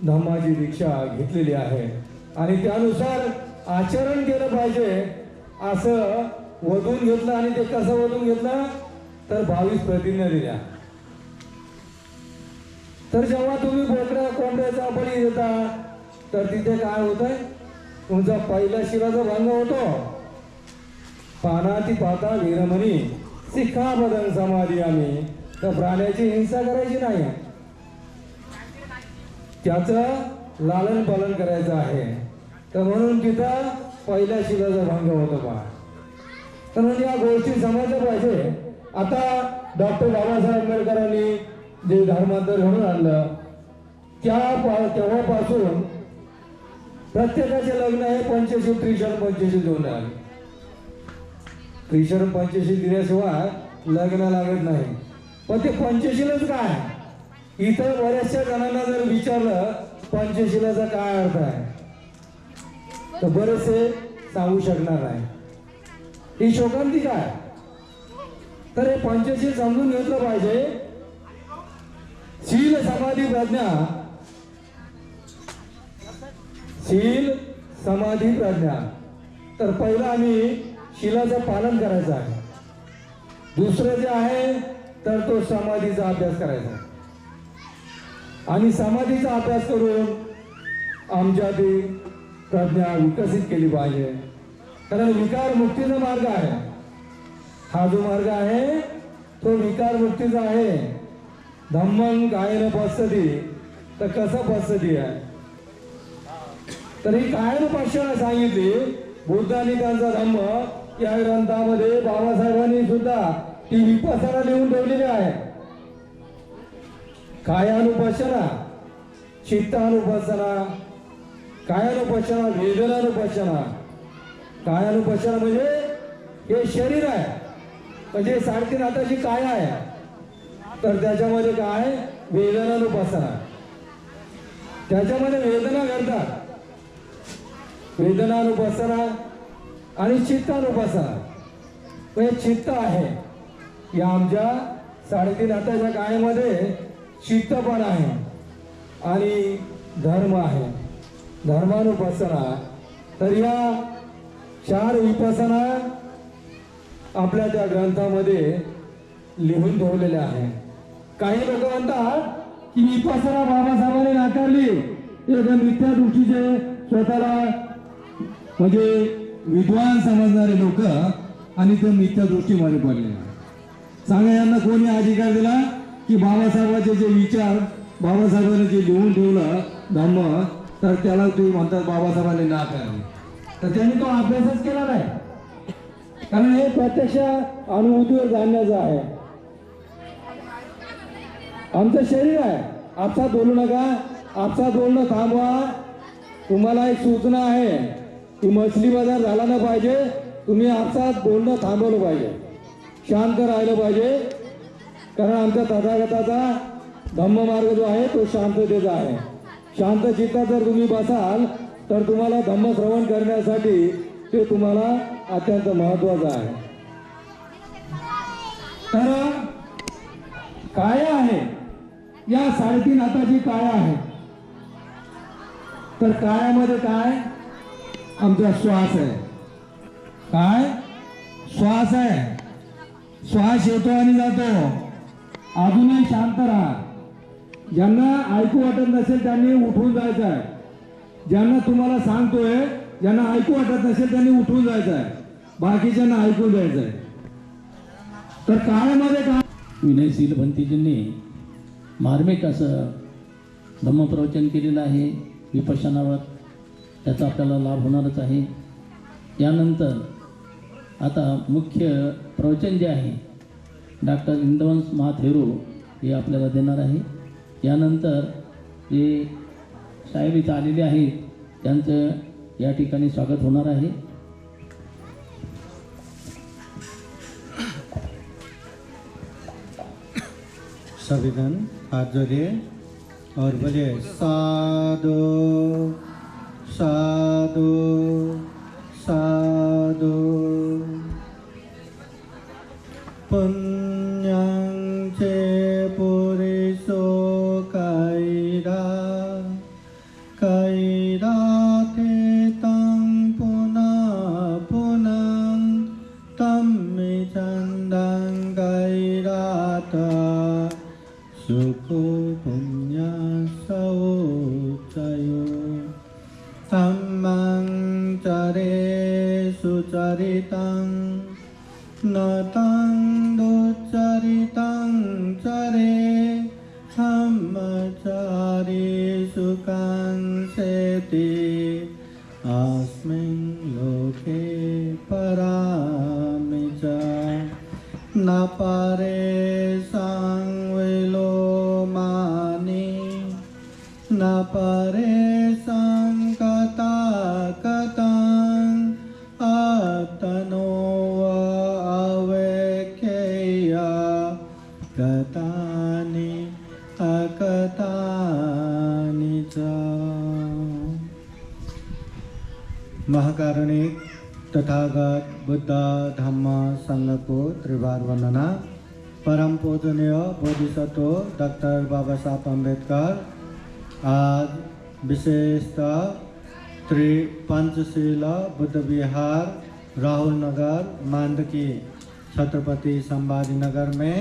धम्माची दीक्षा घेतलेली आहे आणि त्यानुसार आचरण केलं पाहिजे असं वधून घेतलं. आणि ते कसं वधून घेतलं तर 22 प्रतिज्ञा दिल्या. तर जेव्हा तुम्ही बोकड्या कोंबड्याचा बळी देता तर तिथे काय होतंय, तुमचा पहिला शिलाचा भंग होतो. पानाती पाता वीरमणी सिक्खापदं समादियामी. तर प्राण्याची हिंसा करायची नाही, त्याचं लालन पालन करायचं आहे. तर म्हणून तिथं पहिल्या शिलाचा भंग होतो पहा. तर म्हणजे या गोष्टी समजल्या पाहिजे. आता डॉक्टर बाबासाहेब आंबेडकरांनी जे धर्मांतर घडून आणलं तेव्हापासून प्रत्येकाचे लग्न हे पंचशील त्रिशरण पंचशील देऊन आले. त्रिशरण पंचशील दिल्याशिवाय लग्न लागत नाही. पण ते पंचशीलच काय, इतर बऱ्याचशा जणांना जर विचारलं पंचशीलाचा काय अर्थ आहे तर बरेचसे सांगू शकणार नाही. ही शोकांती काय, तर हे पंचशील समजून घेतलं पाहिजे. शील समाधी प्रज्ञा, शील समाधी प्रज्ञा. तर पहिला आम्ही शिलाचं पालन करायचं आहे. दुसरं जे आहे तर तो समाधीचा अभ्यास करायचा आणि समाधीचा अभ्यास करून आमच्यातील प्रज्ञा विकसित केली पाहिजे. कारण विकार मुक्तीचा मार्ग आहे. हा जो मार्ग आहे तो विकार मुक्तीचा आहे. धम्मं कायेन पश्यति. तर कसं पश्यति आहे, तर ही कायेन पश्यना सांगितली. बुद्धांनी त्यांचा धम्म या ग्रंथामध्ये बाबासाहेबांनी सुद्धा ती विपස්සना लिहून ठेवलेली आहे. कायानुपश्यना, चित्तानुपश्यना, कायानुपश्यना, वेदनानुपश्यना. कायानुपश्यना म्हणजे हे शरीर आहे, म्हणजे 3.5 हाताची काय आहे, तर त्याच्यामध्ये काय वेदनानुपश्यना. त्याच्यामध्ये वेदना घडतात. वेदनानुपश्यना आणि चित्तानुपश्यना. म्हणजे चित्त आहे या आमच्या 3.5 हाताच्या कायमध्ये चित्त पण आहे आणि धर्म आहे, धर्मानुपासना. तर या 4 विपसना आपल्या त्या ग्रंथामध्ये लिहून ठेवलेल्या आहे. काही लोक म्हणतात की विपसना बाबासाहेबांनी नाकारली. एका मिथ्या दृष्टीचे स्वतःला म्हणजे विद्वान समजणारे लोक आणि ते मिथ्या दृष्टीमध्ये पडले. सांगा यांना कोणी अधिकार दिला की बाबासाहेबांचे जे विचार, बाबासाहेबांनी जे लिहून ठेवलं धम्म, तर त्याला तुम्ही म्हणतात बाबासाहेबांनी नाकारले. तर त्यांनी तो अभ्यासच केला नाही, कारण हे प्रत्यक्ष अनुभूतीवर जाण्याचं आहे. आमचं शरीर आहे, आपसात बोलू नका, आपसात बोलणं थांबवा. तुम्हाला एक सूचना आहे की मछली बाजार झाला ना पाहिजे, तुम्ही आपसात बोलणं थांबवलं पाहिजे, शांत राहिलं पाहिजे. कारण आमच्या तथागताचा धम्ममार्ग जो आहे तो शांततेचा आहे. शांत चित्तात जर तुम्ही बसाल तर तुम्हाला धम्म श्रवण करण्यासाठी ते तुम्हाला अत्यंत महत्वाचं आहे. तर काय आहे या 3.5 हाताची काय आहे, तर कायामध्ये काय, आमचा श्वास आहे. काय श्वास आहे, श्वास येतो आणि जातो. अजूनही शांत राहा. ज्यांना ऐकू वाटत नसेल त्यांनी उठून जायचं आहे. ज्यांना तुम्हाला सांगतोय, ज्यांना ऐकू वाटत नसेल त्यांनी उठून जायचं आहे, बाकीच्यांना ऐकून द्यायचं आहे. तर काळामध्ये काय, विनयशील भंतीजींनी मार्मिक असं धम्मप्रवचन केलेलं आहे विपश्यनावर. त्याचा आपल्याला लाभ होणारच आहे. यानंतर आता मुख्य प्रवचन जे आहे डॉक्टर इंदवंश महाथेरो हे आपल्याला देणार आहे. यानंतर जे साहेब इथं आलेले आहेत त्यांचं या ठिकाणी स्वागत होणार आहे. सभी जन हाथ जोड़िए और बोलिए साधु साधु साधु. पुण्यं चे पुरुषो कैरा कैरा ते तं पुनः पुनः तं चन्दं कैरात सुखो पुण्य सौचयो. धम्मं चरे सुचरितं न तं दुच्चरितं चरे धम्मचारी सुखं सेति अस्मिन् लोके परामि च. न परे संविलोमानि न परे संकता कतं अतनो अवेक्य कतानि अकतानि च. महाकारुणिक तथागत बुद्ध धम्म संघ को त्रिवार वंदना. परम पूजनीय बोधिसत्व डॉक्टर बाबा साहब अम्बेडकर आज विशेषतः पंचशील बुद्ध विहार राहुल नगर मांडकी छत्रपति संभाजी नगर में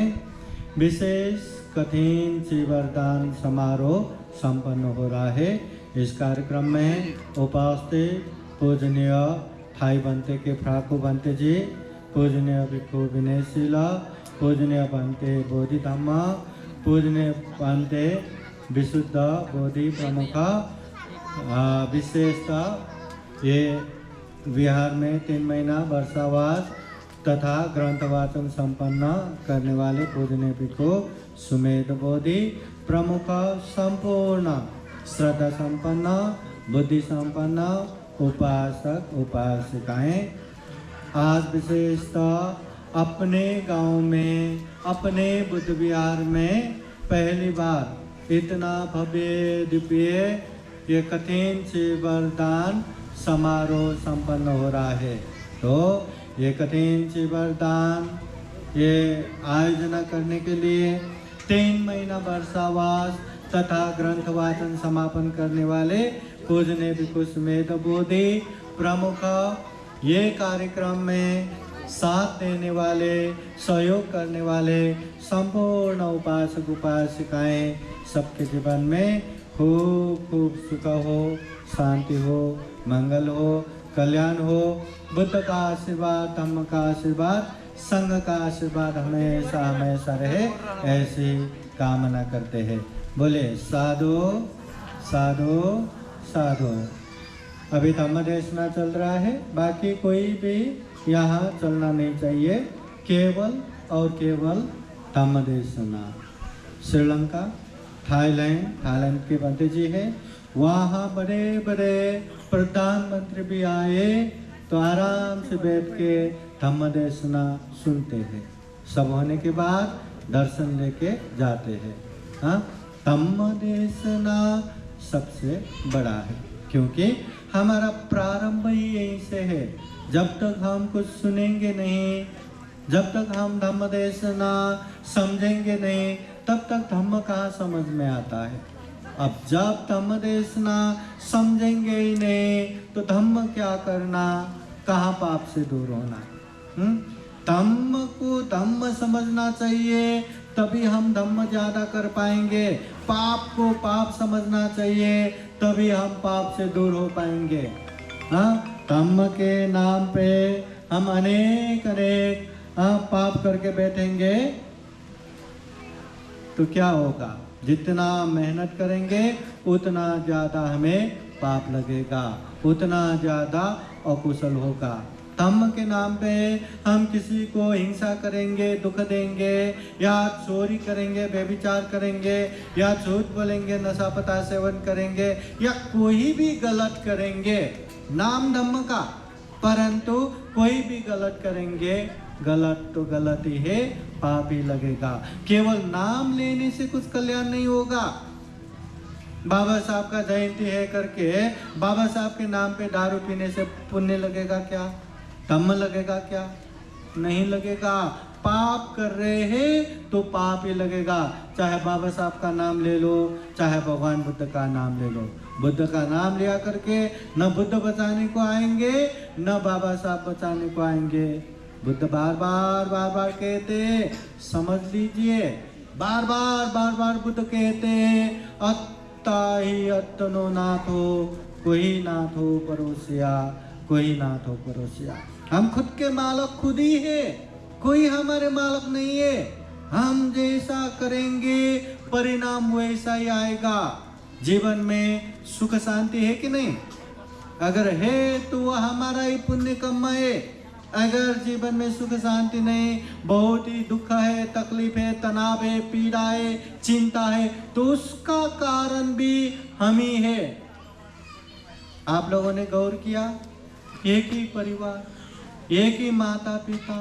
विशेष कठिन जीवरदान समारोह संपन्न हो रहा है. इस कार्यक्रम में उपस्थित पूजनीय थाई बनते के फ्राकू बनते जी, पूजनीय भिक्षु विनयशीला, पूजनीय बनते बोधि धम्म, पूजनीय बनते विशुद्ध बोधि प्रमुख. विशेषतः ये विहार में 3 महीना वर्षावास तथा ग्रंथ वाचन संपन्न करने वाले पूजनीय भिक्षु सुमेध बोधि प्रमुख संपूर्ण श्रद्धा संपन्न बुद्धि संपन्न उपासक उपासिकाएं आज विशेषतः अपने गांव में अपने बुद्ध विहार में पहली बार इतना भव्य दिव्य ये कठिन से वरदान समारोह संपन्न हो रहा है. तो ये कठिन से वरदान ये आयोजना करने के लिए 3 महीना वर्षावास तथा ग्रंथ वाचन समापन करने वाले पूजने भिक्षु समेत बोधि प्रमुख, ये कार्यक्रम में साथ देने वाले, सहयोग करने वाले संपूर्ण उपासक उपासिकाएं, सबके जीवन में खूब खूब सुख हो, शांति हो, मंगल हो, कल्याण हो। बुद्ध का आशीर्वाद, धम्म का आशीर्वाद, संघ का आशीर्वाद हमेशा हमेशा रहे, ऐसी कामना करते हैं। बोले साधु साधु साधु। अभी धम्म देशना चल रहा है, बाकी कोई भी यहाँ चलना नहीं चाहिए, केवल और केवल धम्म देशना। श्रीलंका, थाईलैंड के पंडित जी है, वहाँ बड़े बड़े प्रधानमंत्री भी आए तो आराम से बैठ के धम्म देशना सुनते हैं। सब होने के बाद दर्शन लेके जाते हैं। हाँ, धम्म देशना सबसे बड़ा है, क्योंकि हमारा प्रारंभ ही यहीं से है। जब तक हम कुछ सुनेंगे नहीं, जब तक हम धम्म देशना समझेंगे नहीं, तब तक धम्म कहाँ समझ में आता है। अब जब धम्म देशना समझेंगे ही नहीं तो धम्म क्या करना, कहाँ पाप से दूर होना। धम्म को धम्म समझना चाहिए, तभी हम धम्म ज्यादा कर पाएंगे। पाप को पाप समझना चाहिए, तभी हम पाप से दूर हो पाएंगे। हाँ, धम्म के नाम पे हम अनेक पाप करके बैठेंगे तो क्या होगा? जितना मेहनत करेंगे उतना ज्यादा हमें पाप लगेगा, उतना ज्यादा अकुशल होगा। धम्म के नाम पे हम किसी को हिंसा करेंगे, दुख देंगे, या चोरी करेंगे, व्यभिचार करेंगे, या झूठ बोलेंगे, नशा पता सेवन करेंगे, या कोई भी गलत करेंगे नाम धम्म का, परंतु कोई भी गलत करेंगे, गलत तो गलत ही है, पाप ही लगेगा। केवल नाम लेने से कुछ कल्याण नहीं होगा। बाबा साहब का जयंती है करके बाबा साहब के नाम पे दारू पीने से पुण्य लगेगा क्या? धम्म लगेगा क्या? नहीं लगेगा। पाप कर रहे हैं तो पाप ही लगेगा। चाहे बाबा साहब का नाम ले लो, चाहे भगवान बुद्ध का नाम ले लो। बुद्ध का नाम लिया करके न बुद्ध बचाने को आएंगे, न बाबा साहब बचाने को आएंगे। बुद्ध बार बार कहते, समझ लीजिए, बार बार बुद्ध कहते हैं, अत्ता ही अत्तनो नाथो, कोई नाथ हो परोसिया, कोई नाथ हो परोसिया। हम खुद के मालक खुद ही है, कोई हमारे मालक नहीं है। हम जैसा करेंगे परिणाम वैसा ही आएगा। जीवन में सुख शांति है कि नहीं? अगर है तो वह हमारा ही पुण्य कर्म है। अगर जीवन में सुख शांति नहीं, बहुत ही दुख है, तकलीफ है, तनाव है, पीड़ा है, चिंता है, तो उसका कारण भी हम ही है। आप लोगों ने गौर किया, एक ही परिवार, एक ही माता पिता,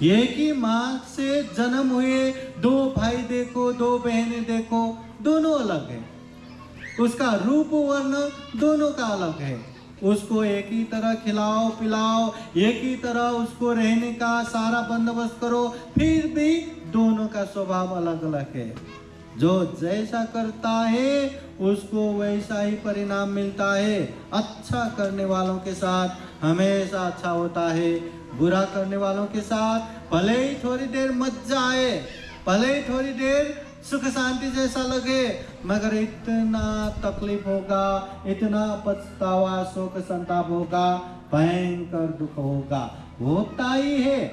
एक ही माँ से जन्म हुए दो भाई देखो, दो बहनें देखो, दोनों अलग है। उसका रूप वर्ण दोनों का अलग है। उसको एक ही तरह खिलाओ पिलाओ, एक ही तरह उसको रहने का सारा बंदोबस्त करो, फिर भी दोनों का स्वभाव अलग अलग है। जो जैसा करता है उसको वैसा ही परिणाम मिलता है। अच्छा करने वालों के साथ हमेशा अच्छा होता है, बुरा करने वालों के साथ भले ही थोड़ी देर मजा आए, भले ही थोड़ी देर सुख शांति जैसा लगे, मगर इतना तकलीफ होगा, इतना पछतावा शोक संताप होगा, भयंकर दुख होगा, होता ही है।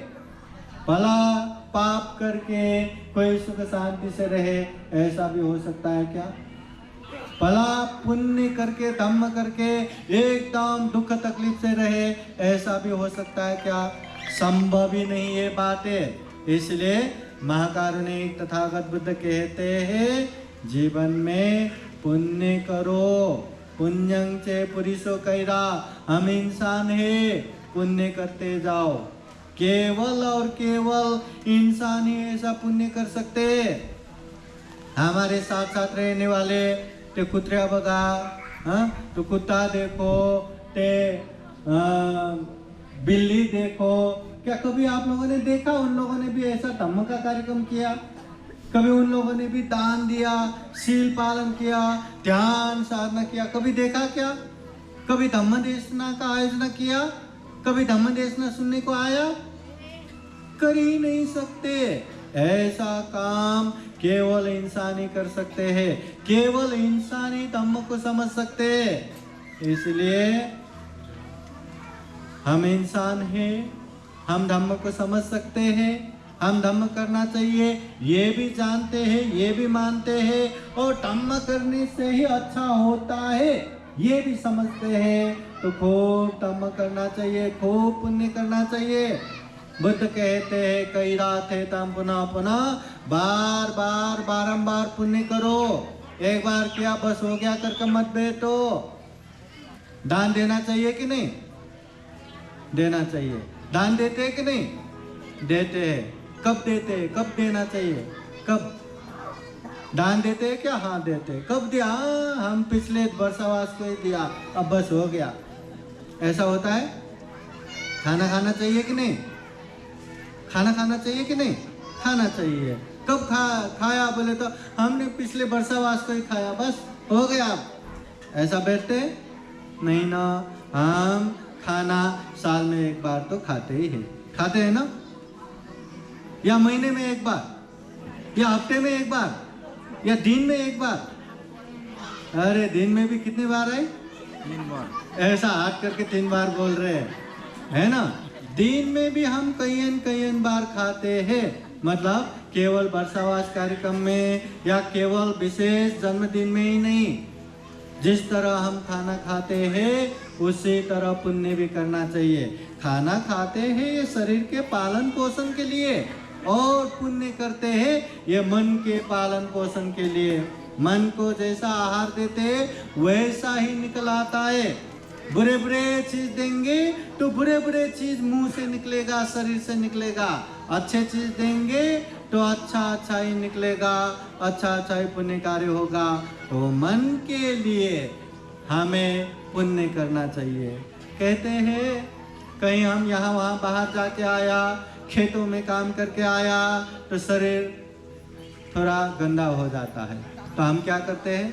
भला पाप करके कोई सुख शांति से रहे, ऐसा भी हो सकता है क्या? भला पुण्य करके धम्म करके एकदम दुख तकलीफ से रहे, ऐसा भी हो सकता है क्या? संभव ही नहीं ये बातें। इसलिए महाकारुणिक तथागत बुद्ध कहते हैं, जीवन में पुण्य करो, पुण्यं चे पुरुषो कैरा। हम इंसान है, पुण्य करते जाओ। केवल और केवल इंसान ही ऐसा पुण्य कर सकते। हमारे साथ साथ रहने वाले ते कुत्र्या बघा, तो कुत्ता देखो, ते बिल्ली देखो, क्या कभी आप लोगों ने देखा उन लोगों ने भी ऐसा धम्म का कार्यक्रम किया? कभी उन लोगों ने भी दान दिया, शील पालन किया, ध्यान साधना किया। कभी देखा क्या? कभी धम्म देशना का आयोजन किया? कभी धम्म देशना सुनने को आया? कर ही नहीं सकते। ऐसा काम केवल इंसान ही कर सकते हैं, केवल इंसान ही धम्म को समझ सकते हैं। इसलिए हम इंसान हैं, हम धम्म को समझ सकते हैं, हम धम्म करना चाहिए ये भी जानते हैं, ये भी मानते हैं, और धम्म करने से ही अच्छा होता है ये भी समझते हैं। तो खूब धम्म करना चाहिए, खूब पुण्य करना चाहिए। बुद्ध कहते हैं कई रात है तम पुनः पुनः बार बार बारंबार पुण्य करो। एक बार किया बस हो गया करके मत बैठो। दान देना चाहिए कि नहीं? देना चाहिए। दान देते हैं कि नहीं? देते हैं। कब देते हैं? कब देना चाहिए? कब दान देते हैं क्या? हाँ देते हैं। कब दिया? हम पिछले वर्षावास को ही दिया, अब बस हो गया। ऐसा होता है? खाना खाना चाहिए कि नहीं? खाना खाना चाहिए कि नहीं? खाना चाहिए। कब खाया? बोले तो हमने पिछले वर्षावास को ही खाया, बस हो गया। ऐसा बैठते नहीं ना। हम खाना साल में एक बार तो खाते ही हैं। खाते हैं ना? या महीने में एक बार, या हफ्ते में एक बार, या दिन में एक बार। अरे दिन में भी कितनी बार है? 3 बार। ऐसा हाथ करके 3 बार बोल रहे हैं, है ना? दिन में भी हम कई बार खाते हैं। मतलब केवल वर्षावास कार्यक्रम में या केवल विशेष जन्मदिन में ही नहीं। जिस तरह हम खाना खाते हैं उसी तरह पुण्य भी करना चाहिए। खाना खाते हैं ये शरीर के पालन पोषण के लिए, और पुण्य करते हैं ये मन के पालन पोषण के लिए। मन को जैसा आहार देते हैं वैसा ही निकल आता है। बुरे बुरे चीज देंगे तो बुरे बुरे चीज मुंह से निकलेगा, शरीर से निकलेगा। अच्छे चीज देंगे तो अच्छा ही निकलेगा, अच्छा ही पुण्य कार्य होगा। तो मन के लिए हमें पुण्य करना चाहिए। कहते हैं कहीं हम यहाँ वहाँ बाहर जाके आया, खेतों में काम करके आया तो शरीर थोड़ा गंदा हो जाता है, तो हम क्या करते हैं?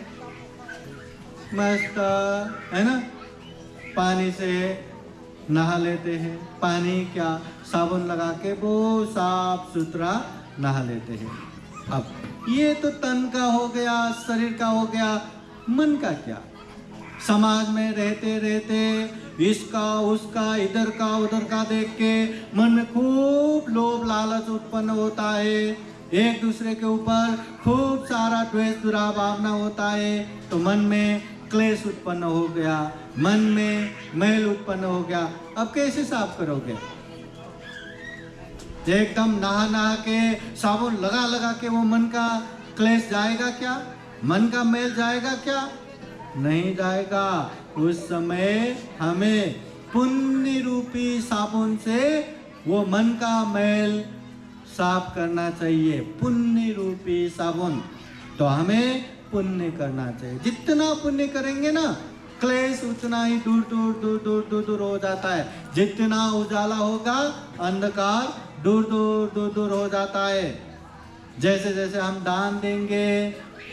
मस्त है ना, पानी से नहा लेते हैं। पानी क्या, साबुन लगा के वो साफ सुथरा नहा लेते हैं। अब ये तो तन का हो गया, शरीर का हो गया। मन का क्या? समाज में रहते रहते इसका उसका इधर का उधर का देख के मन में खूब लोभ लालच उत्पन्न होता है। एक दूसरे के ऊपर खूब सारा द्वेष दुराभावना होता है। तो मन में क्लेश उत्पन्न हो गया, मन में मैल उत्पन्न हो गया। अब कैसे साफ करोगे? एकदम नहा के साबुन लगा के वो मन का क्लेश जाएगा क्या? मन का मैल जाएगा क्या? नहीं जाएगा। उस समय हमें पुण्य रूपी साबुन से वो मन का मैल साफ करना चाहिए। पुण्य रूपी साबुन। तो हमें पुण्य करना चाहिए। जितना पुण्य करेंगे ना, क्लेश उतना ही दूर हो जाता है। जितना उजाला होगा अंधकार दूर हो जाता है। जैसे जैसे हम दान देंगे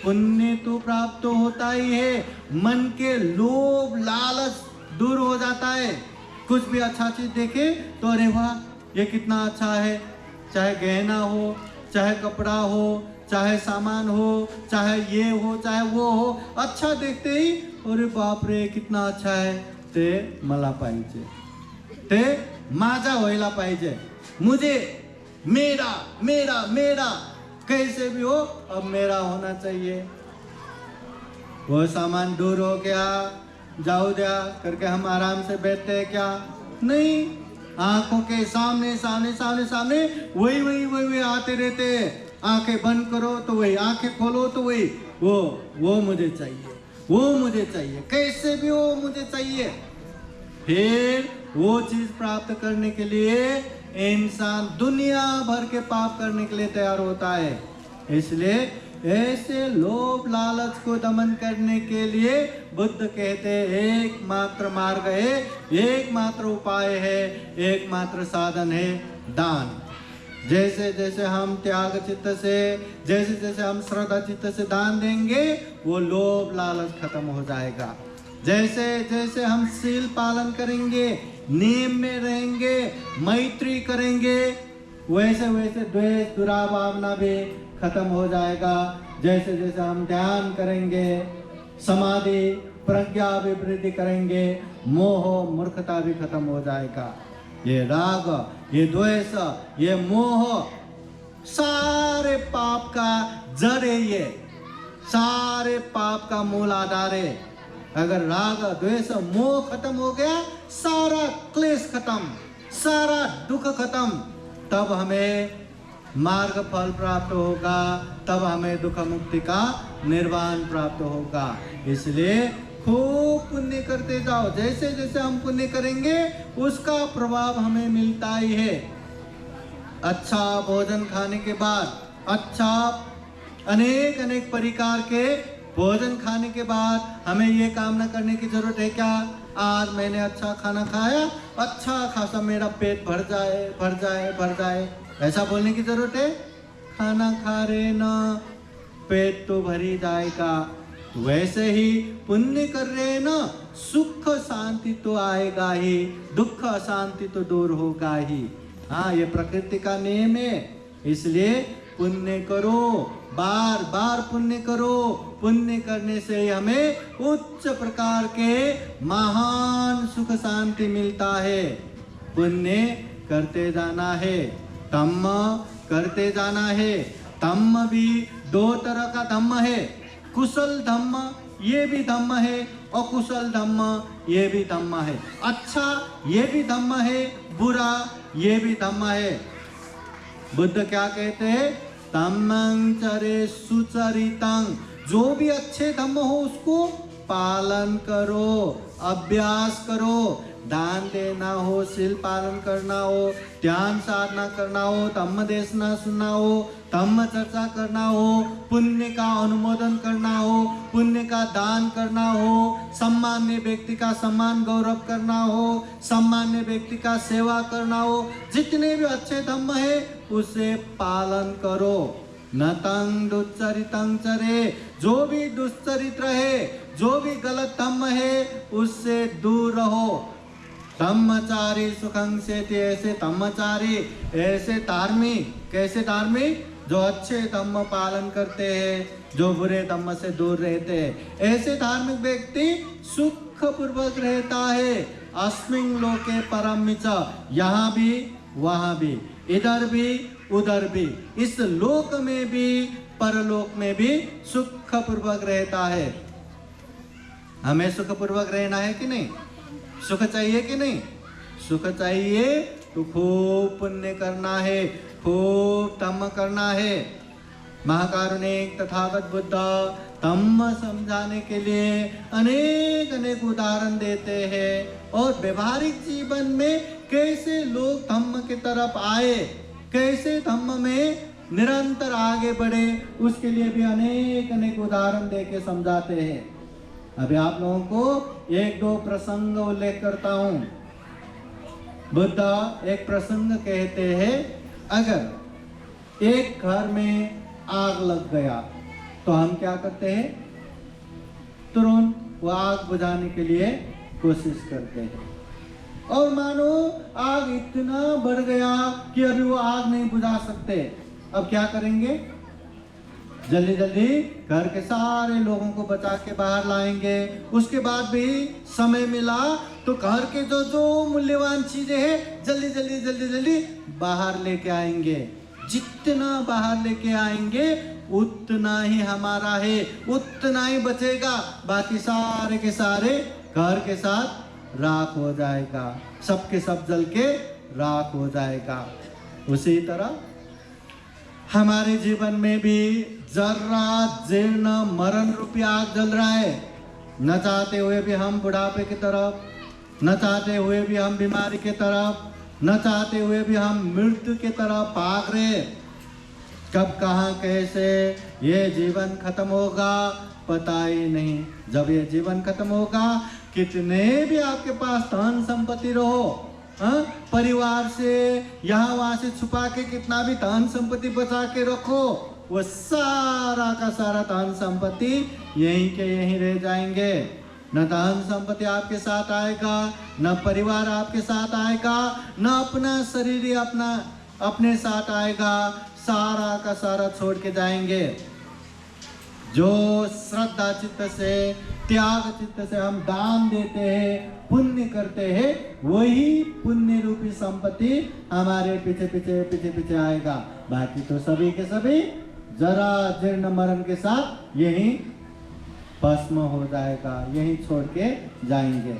पुण्य तो प्राप्त होता ही है। मन के लोभ लालच दूर हो जाता है। कुछ भी अच्छा चीज देखे तो अरे वाह ये कितना अच्छा है। चाहे गहना हो, चाहे कपड़ा हो, चाहे सामान हो, चाहे ये हो, चाहे वो हो, अच्छा देखते ही अरे बाप रे कितना अच्छा है। ते मला पाहिजे, ते माझा व्हायला पाहिजे, मुझे मेरा मेरा मेरा कैसे भी हो अब मेरा होना चाहिए। वो सामान दूर हो गया, जाओ दिया करके हम आराम से बैठते हैं क्या? नहीं, आंखों के सामने सामने सामने सामने वही आते रहते हैं। आंखें बंद करो तो वही, आंखें खोलो तो वही। वो मुझे चाहिए, वो मुझे चाहिए, कैसे भी हो मुझे चाहिए। फिर वो चीज प्राप्त करने के लिए इंसान दुनिया भर के पाप करने के लिए तैयार होता है। इसलिए ऐसे लोभ लालच को दमन करने के लिए बुद्ध कहते हैं एकमात्र मार्ग है, एकमात्र उपाय है, एकमात्र साधन है दान। जैसे जैसे हम त्याग चित्त से, जैसे जैसे हम श्रद्धा चित्त से दान देंगे, वो लोभ लालच खत्म हो जाएगा। जैसे जैसे हम शील पालन करेंगे, नियम में रहेंगे, मैत्री करेंगे, वैसे वैसे द्वेष दुराभावना भी खत्म हो जाएगा। जैसे जैसे हम ध्यान करेंगे, समाधि प्रज्ञा विवृद्धि करेंगे, मोह मूर्खता भी खत्म हो जाएगा। ये राग, ये द्वेष, ये मोह सारे पाप का जड़ है, ये सारे पाप का मूल आधार है। अगर राग द्वेष मोह खत्म हो गया, सारा क्लेश खत्म, सारा दुख खत्म, तब हमें मार्ग फल प्राप्त होगा, तब हमें दुख मुक्ति का निर्वाण प्राप्त होगा। इसलिए खूब पुण्य करते जाओ। जैसे जैसे हम पुण्य करेंगे उसका प्रभाव हमें मिलता ही है। अच्छा भोजन खाने के बाद, अच्छा अनेक अनेक प्रकार के भोजन खाने के बाद हमें ये कामना करने की जरूरत है क्या? आज मैंने अच्छा खाना खाया, अच्छा खासा मेरा पेट भर जाए, भर जाए, भर जाए, ऐसा बोलने की जरूरत है? खाना खा रहे ना, पेट तो भर ही जाएगा। वैसे ही पुण्य कर रहे ना, सुख शांति तो आएगा ही, दुख अशांति तो दूर होगा ही। हाँ, ये प्रकृति का नियम है। इसलिए पुण्य करो, बार बार पुण्य करो। पुण्य करने से हमें उच्च प्रकार के महान सुख शांति मिलता है। पुण्य करते जाना है, धम्म करते जाना है। धम्म भी दो तरह का धम्म है, कुशल धम्म ये भी धम्म है, अकुशल धम्म ये भी धम्म है। अच्छा ये भी धम्म है, बुरा ये भी धम्म है। बुद्ध क्या कहते हैं? धम्मं चरे सुचरितं, जो भी अच्छे धम्म हो उसको पालन करो, अभ्यास करो। दान देना हो, शील पालन करना हो, ध्यान साधना करना हो, धम्म देशना सुनना हो, धम्म चर्चा करना हो, पुण्य का अनुमोदन करना हो, पुण्य का दान करना हो, सम्मान्य व्यक्ति का सम्मान गौरव करना हो, सम्मान्य व्यक्ति का सेवा करना हो, जितने भी अच्छे धम्म है उसे पालन करो। न तंग दुश्चरितं चरे, जो भी दुश्चरित्र है, जो भी गलत धम्म है उससे दूर रहो। धम्मचारी सुखं सेति, ऐसे धम्मचारी, ऐसे धार्मिक। कैसे धार्मिक? जो अच्छे धम्म पालन करते हैं, जो बुरे धम्म से दूर रहते हैं, ऐसे धार्मिक व्यक्ति सुख पूर्वक रहता है। अस्मिन् लोके परम च, यहाँ भी वहाँ भी, इधर भी उधर भी, इस लोक में भी परलोक में भी सुख पूर्वक रहता है। हमें सुख पूर्वक रहना है कि नहीं? सुख चाहिए कि नहीं? सुख चाहिए तो खूब पुण्य करना है, खूब धम्म करना है। महाकारुणिक तथागत बुद्ध धम्म समझाने के लिए अनेक अनेक उदाहरण देते हैं, और व्यवहारिक जीवन में कैसे लोग धम्म की तरफ आए, कैसे धम्म में निरंतर आगे बढ़े, उसके लिए भी अनेक अनेक उदाहरण देके समझाते हैं। अभी आप लोगों को एक दो प्रसंग उल्लेख करता हूँ। बुद्ध एक प्रसंग कहते हैं, अगर एक घर में आग लग गया तो हम क्या करते हैं? तुरंत वो आग बुझाने के लिए कोशिश करते हैं। और मानो आग इतना बढ़ गया कि अभी वो आग नहीं बुझा सकते, अब क्या करेंगे? जल्दी जल्दी घर के सारे लोगों को बचा के बाहर लाएंगे। उसके बाद भी समय मिला तो घर के जो जो मूल्यवान चीजें हैं जल्दी जल्दी जल्दी जल्दी बाहर लेके आएंगे। जितना बाहर लेके आएंगे उतना ही हमारा है, उतना ही बचेगा, बाकी सारे के सारे घर के साथ राख हो जाएगा, सबके सब जल के राख हो जाएगा। उसी तरह हमारे जीवन में भी जर्रा जीर्ण मरण रूपी आग जल रहा है। न चाहते हुए भी हम बुढ़ापे की तरफ, न चाहते हुए भी हम बीमारी की तरफ, न चाहते हुए भी हम मृत्यु की तरफ भाग रहे। कब कहाँ कैसे ये जीवन खत्म होगा पता ही नहीं। जब ये जीवन खत्म होगा, कितने भी आपके पास धन संपत्ति रहो, परिवार से यहाँ वहाँ से छुपा के कितना भी धन संपत्ति बचा के रखो, वो सारा का सारा धन संपत्ति यहीं के यहीं रह जाएंगे। न धन संपत्ति आपके साथ आएगा, न परिवार आपके साथ आएगा, न अपना शरीर ही अपने साथ आएगा, सारा का सारा छोड़ के जाएंगे। जो श्रद्धा चित्त से, त्याग चित्त से हम दान देते हैं, पुण्य करते हैं, वही पुण्य रूपी संपत्ति हमारे पीछे पीछे पीछे पीछे आएगा। बाकी तो सभी के सभी जरा जीर्ण मरण के साथ यही भस्म हो जाएगा, यही छोड़ के जाएंगे।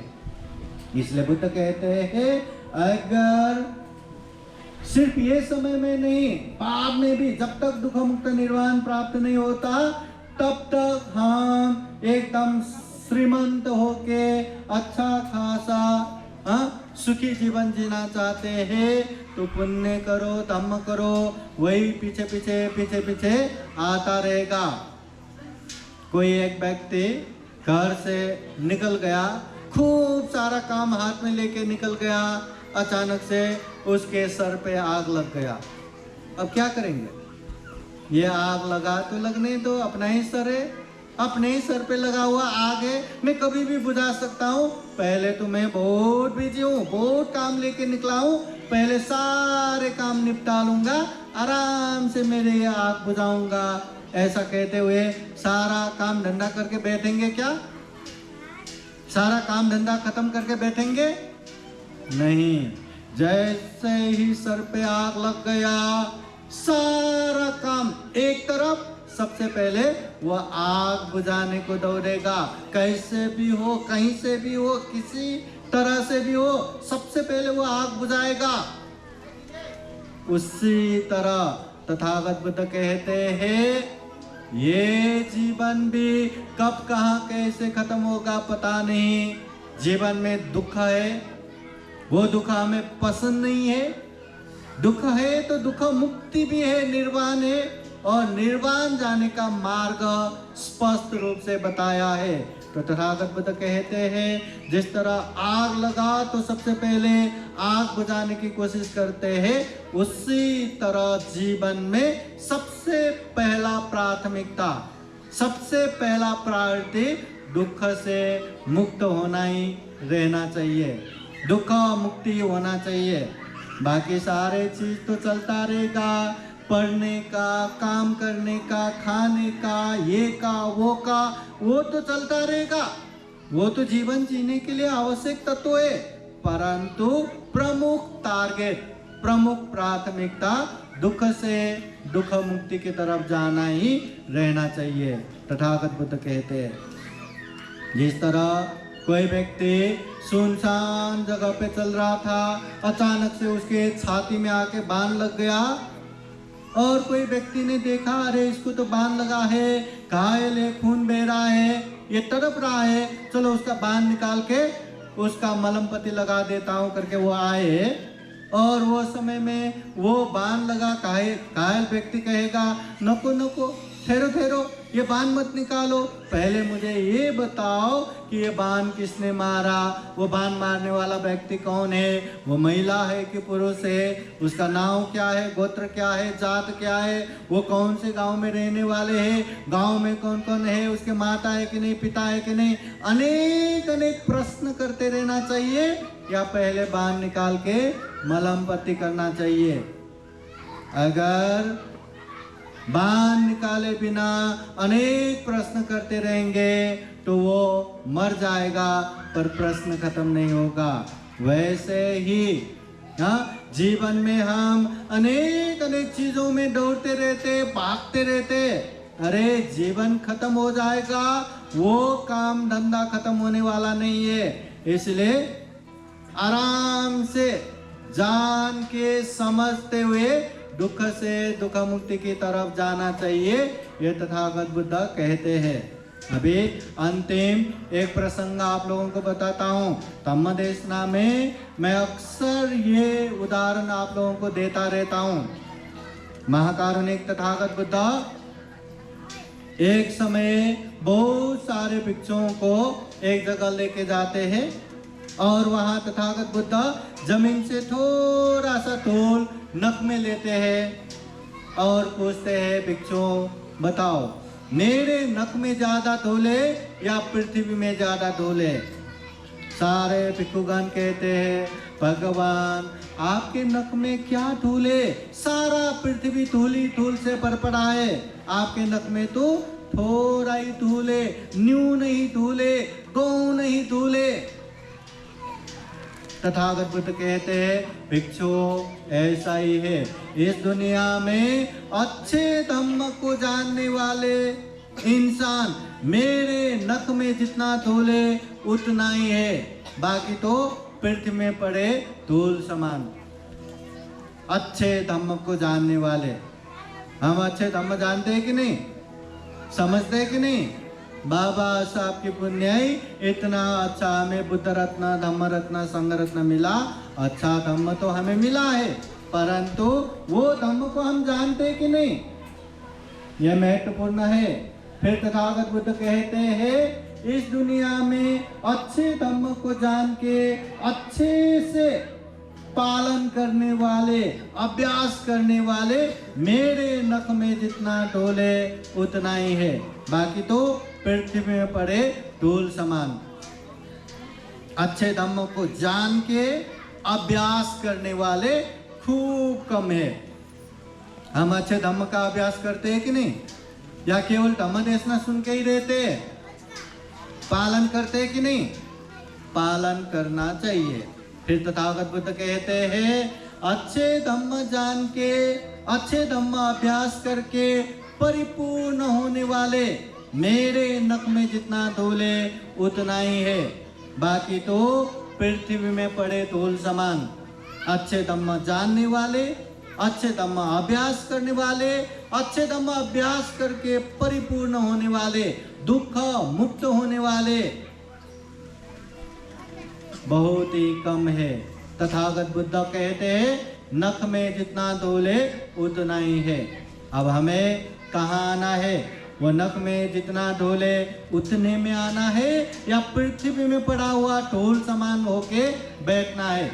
इसलिए बुद्ध कहते हैं अगर सिर्फ ये समय में नहीं, बाद में भी जब तक दुख मुक्त निर्वाण प्राप्त नहीं होता तब तक हम एकदम श्रीमंत होके अच्छा खासा सुखी जीवन जीना चाहते हैं तो पुण्य करो, धम्म करो, वही पीछे पीछे पीछे पीछे आता रहेगा। कोई एक व्यक्ति घर से निकल गया, खूब सारा काम हाथ में लेके निकल गया, अचानक से उसके सर पे आग लग गया। अब क्या करेंगे? ये आग लगा तो लगने दो, अपना ही सर है, अपने ही सर पे लगा हुआ आग है, मैं कभी भी बुझा सकता हूँ। पहले तो मैं बहुत बिजी हूँ, बहुत काम लेके निकला हूँ, पहले सारे काम निपटा लूंगा, आराम से मेरे ये आग बुझाऊंगा। ऐसा कहते हुए सारा काम धंधा करके बैठेंगे क्या? सारा काम धंधा खत्म करके बैठेंगे? नहीं। जैसे ही सर पे आग लग गया, सारा काम एक तरफ, सबसे पहले वह आग बुझाने को दौड़ेगा। कैसे भी हो, कहीं से भी हो, किसी तरह से भी हो, सबसे पहले वह आग बुझाएगा। उसी तरह तथागत बुद्ध कहते हैं ये जीवन भी कब कहाँ कैसे खत्म होगा पता नहीं। जीवन में दुख है, वो दुख हमें पसंद नहीं है। दुख है तो दुख मुक्ति भी है, निर्वाण है, और निर्वाण जाने का मार्ग स्पष्ट रूप से बताया है। तो तथागत बुद्ध कहते हैं जिस तरह आग लगा तो सबसे पहले आग बुझाने की कोशिश करते हैं, उसी तरह जीवन में सबसे पहला प्राथमिकता, सबसे पहला प्रायोरिटी दुख से मुक्त होना ही रहना चाहिए, दुख मुक्ति होना चाहिए। बाकी सारे चीज तो चलता रहेगा, पढ़ने का, काम करने का, खाने का, ये का, वो तो चलता रहेगा, वो तो जीवन जीने के लिए आवश्यक तत्व है। परंतु प्रमुख टारगेट, प्रमुख प्राथमिकता दुख से दुख मुक्ति की तरफ जाना ही रहना चाहिए। तथागत बुद्ध कहते हैं जिस तरह कोई व्यक्ति सुनसान जगह पे चल रहा था, अचानक से उसके छाती में आके बाण लग गया, और कोई व्यक्ति ने देखा अरे इसको तो बाण लगा है, घायल है, खून बह रहा है, ये तड़प रहा है, चलो उसका बाण निकाल के उसका मलम पट्टी लगा देता हूँ करके वो आए, और वो समय में वो बाण लगा, घायल व्यक्ति कहेगा नको नको, ठहरो ठहरो, ये बाण मत निकालो, पहले मुझे ये बताओ कि ये बाण किसने मारा, वो बाण मारने वाला व्यक्ति कौन है, वो महिला है कि पुरुष है, उसका नाम क्या है, गोत्र क्या है, जात क्या है, वो कौन से गांव में रहने वाले हैं, गांव में कौन कौन है, उसके माता है कि नहीं, पिता है कि नहीं, अनेक अनेक प्रश्न करते रहना चाहिए, या पहले बाण निकाल के मलम पट्टी करना चाहिए। अगर बाण निकाले बिना अनेक प्रश्न करते रहेंगे तो वो मर जाएगा, पर प्रश्न खत्म नहीं होगा। वैसे ही जीवन में हम अनेक अनेक चीजों में दौड़ते रहते, भागते रहते, अरे जीवन खत्म हो जाएगा, वो काम धंधा खत्म होने वाला नहीं है। इसलिए आराम से जान के समझते हुए दुख से दुख मुक्ति की तरफ जाना चाहिए, ये तथागत बुद्ध कहते हैं। अभी अंतिम एक प्रसंग आप लोगों को बताता हूँ। धम्म देशना में मैं अक्सर ये उदाहरण आप लोगों को देता रहता हूँ। महाकारुणिक तथागत बुद्ध एक समय बहुत सारे भिक्षुओं को एक जगह लेके जाते हैं, और वहाँ तथागत बुद्ध जमीन से थोड़ा सा धूल नख में लेते हैं और पूछते हैं भिक्षुओं बताओ मेरे नख में ज्यादा धूल है या पृथ्वी में ज्यादा धूल है? सारे भिक्षुगण कहते हैं भगवान आपके नख में क्या धूल है? सारा पृथ्वी धूल ही धूल से भर पड़ा है, आपके नख में तो थोड़ा ही धूल है, न्यून ही धूल है, गौण ही धूल है। तथागत बुद्ध कहते हैं भिक्षुओं ऐसा ही है, इस दुनिया में अच्छे धम्म को जानने वाले इंसान मेरे नख में जितना धूल है उतना ही है, बाकी तो पृथ्वी में पड़े धूल समान। अच्छे धम्म को जानने वाले, हम अच्छे धम्म जानते हैं कि नहीं, समझते हैं कि नहीं? बाबा साहब की पुण्याई इतना अच्छा हमें बुद्ध रत्न धम्म रत्न संघ रत्न मिला, अच्छा धम्म तो हमें मिला है, परंतु वो धम्म को हम जानते हैं कि नहीं, यह महत्वपूर्ण है। फिर तथागत बुद्ध कहते हैं इस दुनिया में अच्छे धम्म को जान के अच्छे से पालन करने वाले, अभ्यास करने वाले मेरे नख में जितना धूल है उतना ही है, बाकी तो पृथ्वी में पड़े धूल समान। अच्छे धम्म को जान के अभ्यास करने वाले खूब कम है। हम अच्छे धम्म का अभ्यास करते हैं कि नहीं, या केवल धम्म देशना सुन के ही रहते हैं? पालन करते हैं कि नहीं? पालन करना चाहिए। फिर तथागत बुद्ध कहते हैं अच्छे धम्म जान के, अच्छे धम्म अभ्यास करके परिपूर्ण होने वाले मेरे नख में जितना धूल है उतना ही है, बाकी तो पृथ्वी में पड़े धूल समान। अच्छे धम्म जानने वाले, अच्छे धम्म अभ्यास करने वाले, अच्छे धम्म अभ्यास करके परिपूर्ण होने वाले, दुख मुक्त होने वाले बहुत ही कम है। तथागत बुद्ध कहते हैं नख में जितना धूल है उतना ही है। अब हमें कहाँ आना है? वो नख में जितना धूल है उतने में आना है या पृथ्वी में पड़ा हुआ धूल समान होके बैठना है?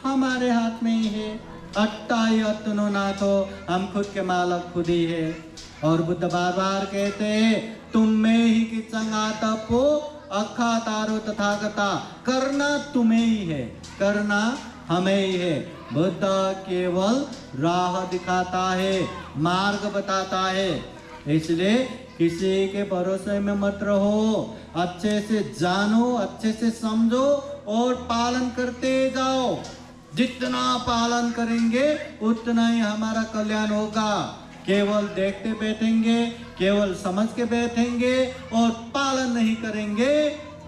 हमारे हाथ में ही है। अट्टा ही अतनो नाथो, हम खुद के मालक खुद ही है। और बुद्ध बार बार कहते हैं तुम में ही कि चंगा तपो अखा तारो तथागता, करना तुम्हें ही है, करना हमें ही है। बुद्ध केवल राह दिखाता है, मार्ग बताता है, इसलिए किसी के भरोसे में मत रहो, अच्छे से जानो, अच्छे से समझो और पालन करते जाओ। जितना पालन करेंगे उतना ही हमारा कल्याण होगा। केवल देखते बैठेंगे, केवल समझ के बैठेंगे और पालन नहीं करेंगे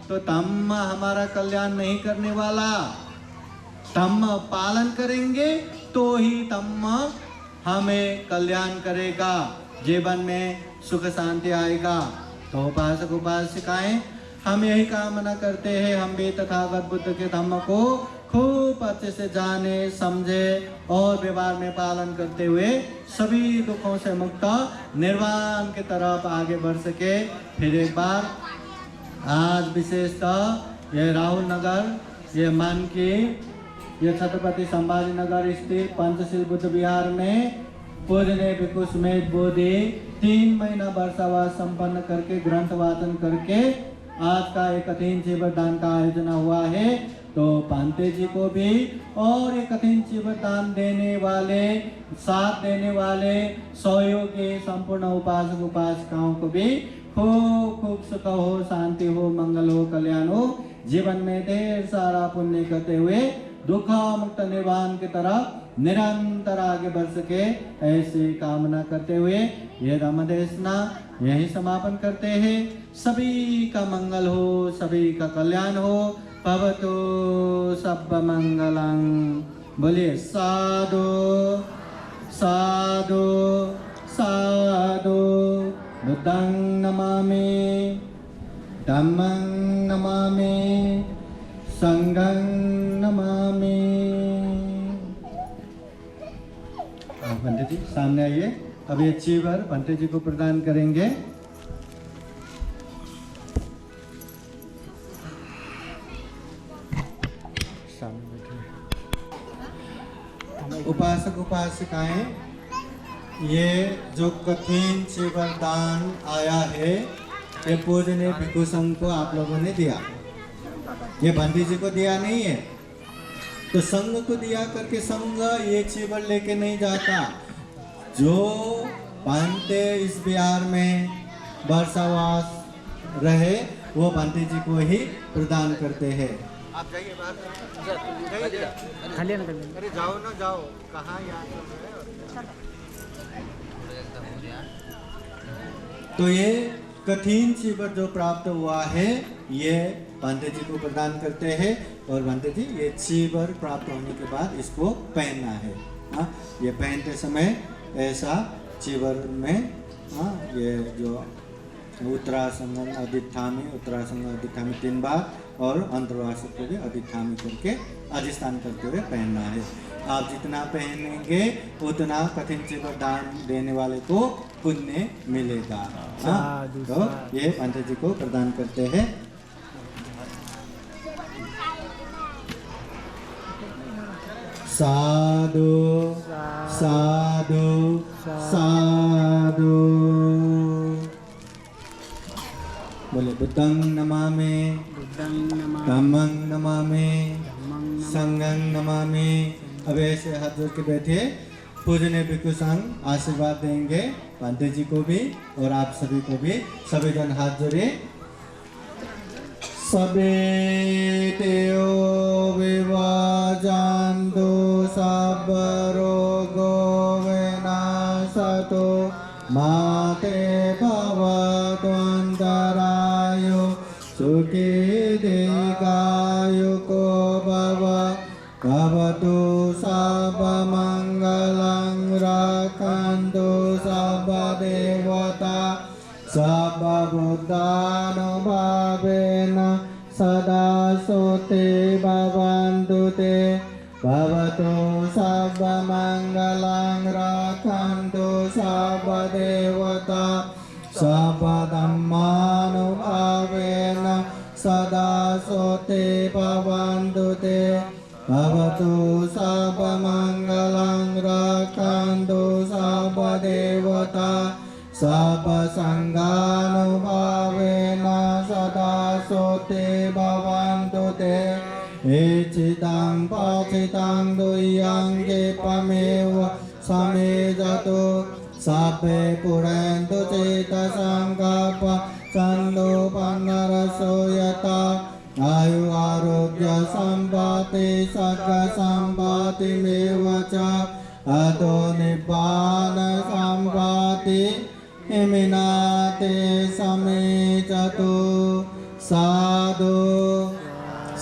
तो धम्म हमारा कल्याण नहीं करने वाला। धम्म पालन करेंगे तो ही धम्म हमें कल्याण करेगा, जीवन में सुख शांति आएगा। तो उपासक उपासिकाएं हम यही कामना करते हैं हम भी तथागत बुद्ध के धम्म को खूब अच्छे से जाने, समझे और व्यवहार में पालन करते हुए सभी दुखों से मुक्त निर्वाण की तरफ आगे बढ़ सके। फिर एक बार आज विशेषतः ये राहुल नगर, ये मानकी, ये छत्रपति संभाजी नगर स्थित पंचशील बुद्ध विहार में पूजनीय भिक्षु सुमेध बोधि 3 महीना वर्षावास संपन्न करके ग्रंथ वाचन करके आज का एक कठिन शिविर दान का आयोजन हुआ है। तो पांते जी को भी और एक कठिन शिविर दान देने वाले, साथ देने वाले, सहयोगी संपूर्ण उपासक उपासिकाओं को भी खूब खूब सुख हो, शांति हो, मंगल हो, कल्याण हो, जीवन में ढेर सारा पुण्य करते हुए दुख मुक्त निर्वाण की तरफ निरंतर आगे बढ़ सके, ऐसी कामना करते हुए यह धम्म देशना यही समापन करते हैं। सभी का मंगल हो, सभी का कल्याण हो। भवतु सब मंगलं। बोलिए साधु साधु साधु। बुद्धं नमामि, धम्मं नमामि, संघं नमामि। पंडित जी सामने आइए, अब ये चीवर पंडित जी को प्रदान करेंगे। उपासिकाएं, ये जो कठिन से वरदान आया है ये पूजनीय भिक्षु संघ को आप लोगों ने दिया, ये पंडित जी को दिया नहीं है। तो संघ को दिया करके संघ ये चीवर लेके नहीं जाता। जो पंडित इस बिहार में वर्षावास रहे वो पंडित जी को ही प्रदान करते हैं। आप जाइए बाहर, खाली ना कर अरे जाओ ना जाओ, कहाँ याद तो ये कठिन चीवर जो प्राप्त हुआ है ये पंडित जी को प्रदान करते हैं और पंडित जी ये चीवर प्राप्त होने के बाद इसको पहनना है। हाँ, ये पहनते समय ऐसा चीवर में ये जो उत्तरासंग अधिष्ठामी 3 बार और अंतर्वास को भी अधिष्ठामी करके अधिष्ठान करते हुए पहनना है। आप जितना पहनेंगे उतना कठिन चीवर दान देने वाले को पुण्य मिलेगा। हाँ, तो ये पंडित जी को प्रदान करते हैं। साधु साधु साधु। बोले बुद्धं नमामि, धम्मं नमामि, संघं नमामि। अब ऐसे हाथ जोड़ के बैठे, पूजनीय भिक्षु संघ आशीर्वाद देंगे पंडित जी को भी और आप सभी को भी। सभी जन हाथ जोड़े। सबे तेओ विवाजान्तु सब रोगो विनाशतो माते भवत्वन्तरायो सुखी दीर्घायुको भव। भवतु सर्वमङ्गलं रक्षन्तु सर्वदेवता सर्वभूतानुभावेन सदा सुते भवन्तु ते। भवतु सर्वमङ्गलं रक्षन्तु सर्वदेवता सर्वधर्मानुभावेन सदा सुते भवन्तु ते। भवतु सर्वमङ्गलं रक्षन्तु सर्वदेवता सर्वसङ्गानुभावेन सदा सुते भवन्तु ते। इच्छितं पाचितं दुह्यं क्षिपमेव समेजतु सर्वे पुरन्तु चेतसङ्कल्प चन्दोपन्नरसो यथा। आयु आरोग्य सम्पत्ति सर्ग सम्पत्तिमेव च अतो निब्बान सम्पत्ति हिमिनाते समेचतु। साधु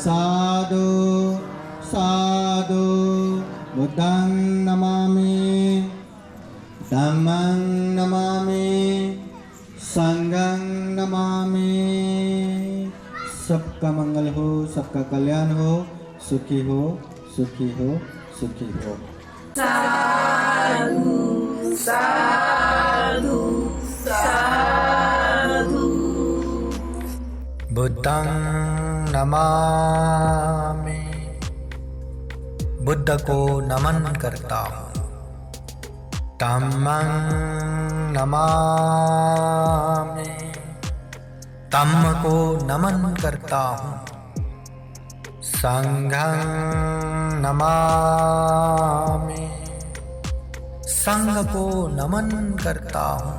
साधु साधु। बुद्धं नमामि, धम्मं नमामि, संघं नमामि। सबका मंगल हो, सबका कल्याण हो, सुखी हो सुखी हो सुखी हो। साधु साधु साधु। बुद्धं नमामि, बुद्ध को नमन करता हूँ। धम्मं नमामि, धम्म को नमन करता हूँ। संघं नमामि, संघ को नमन करता हूँ।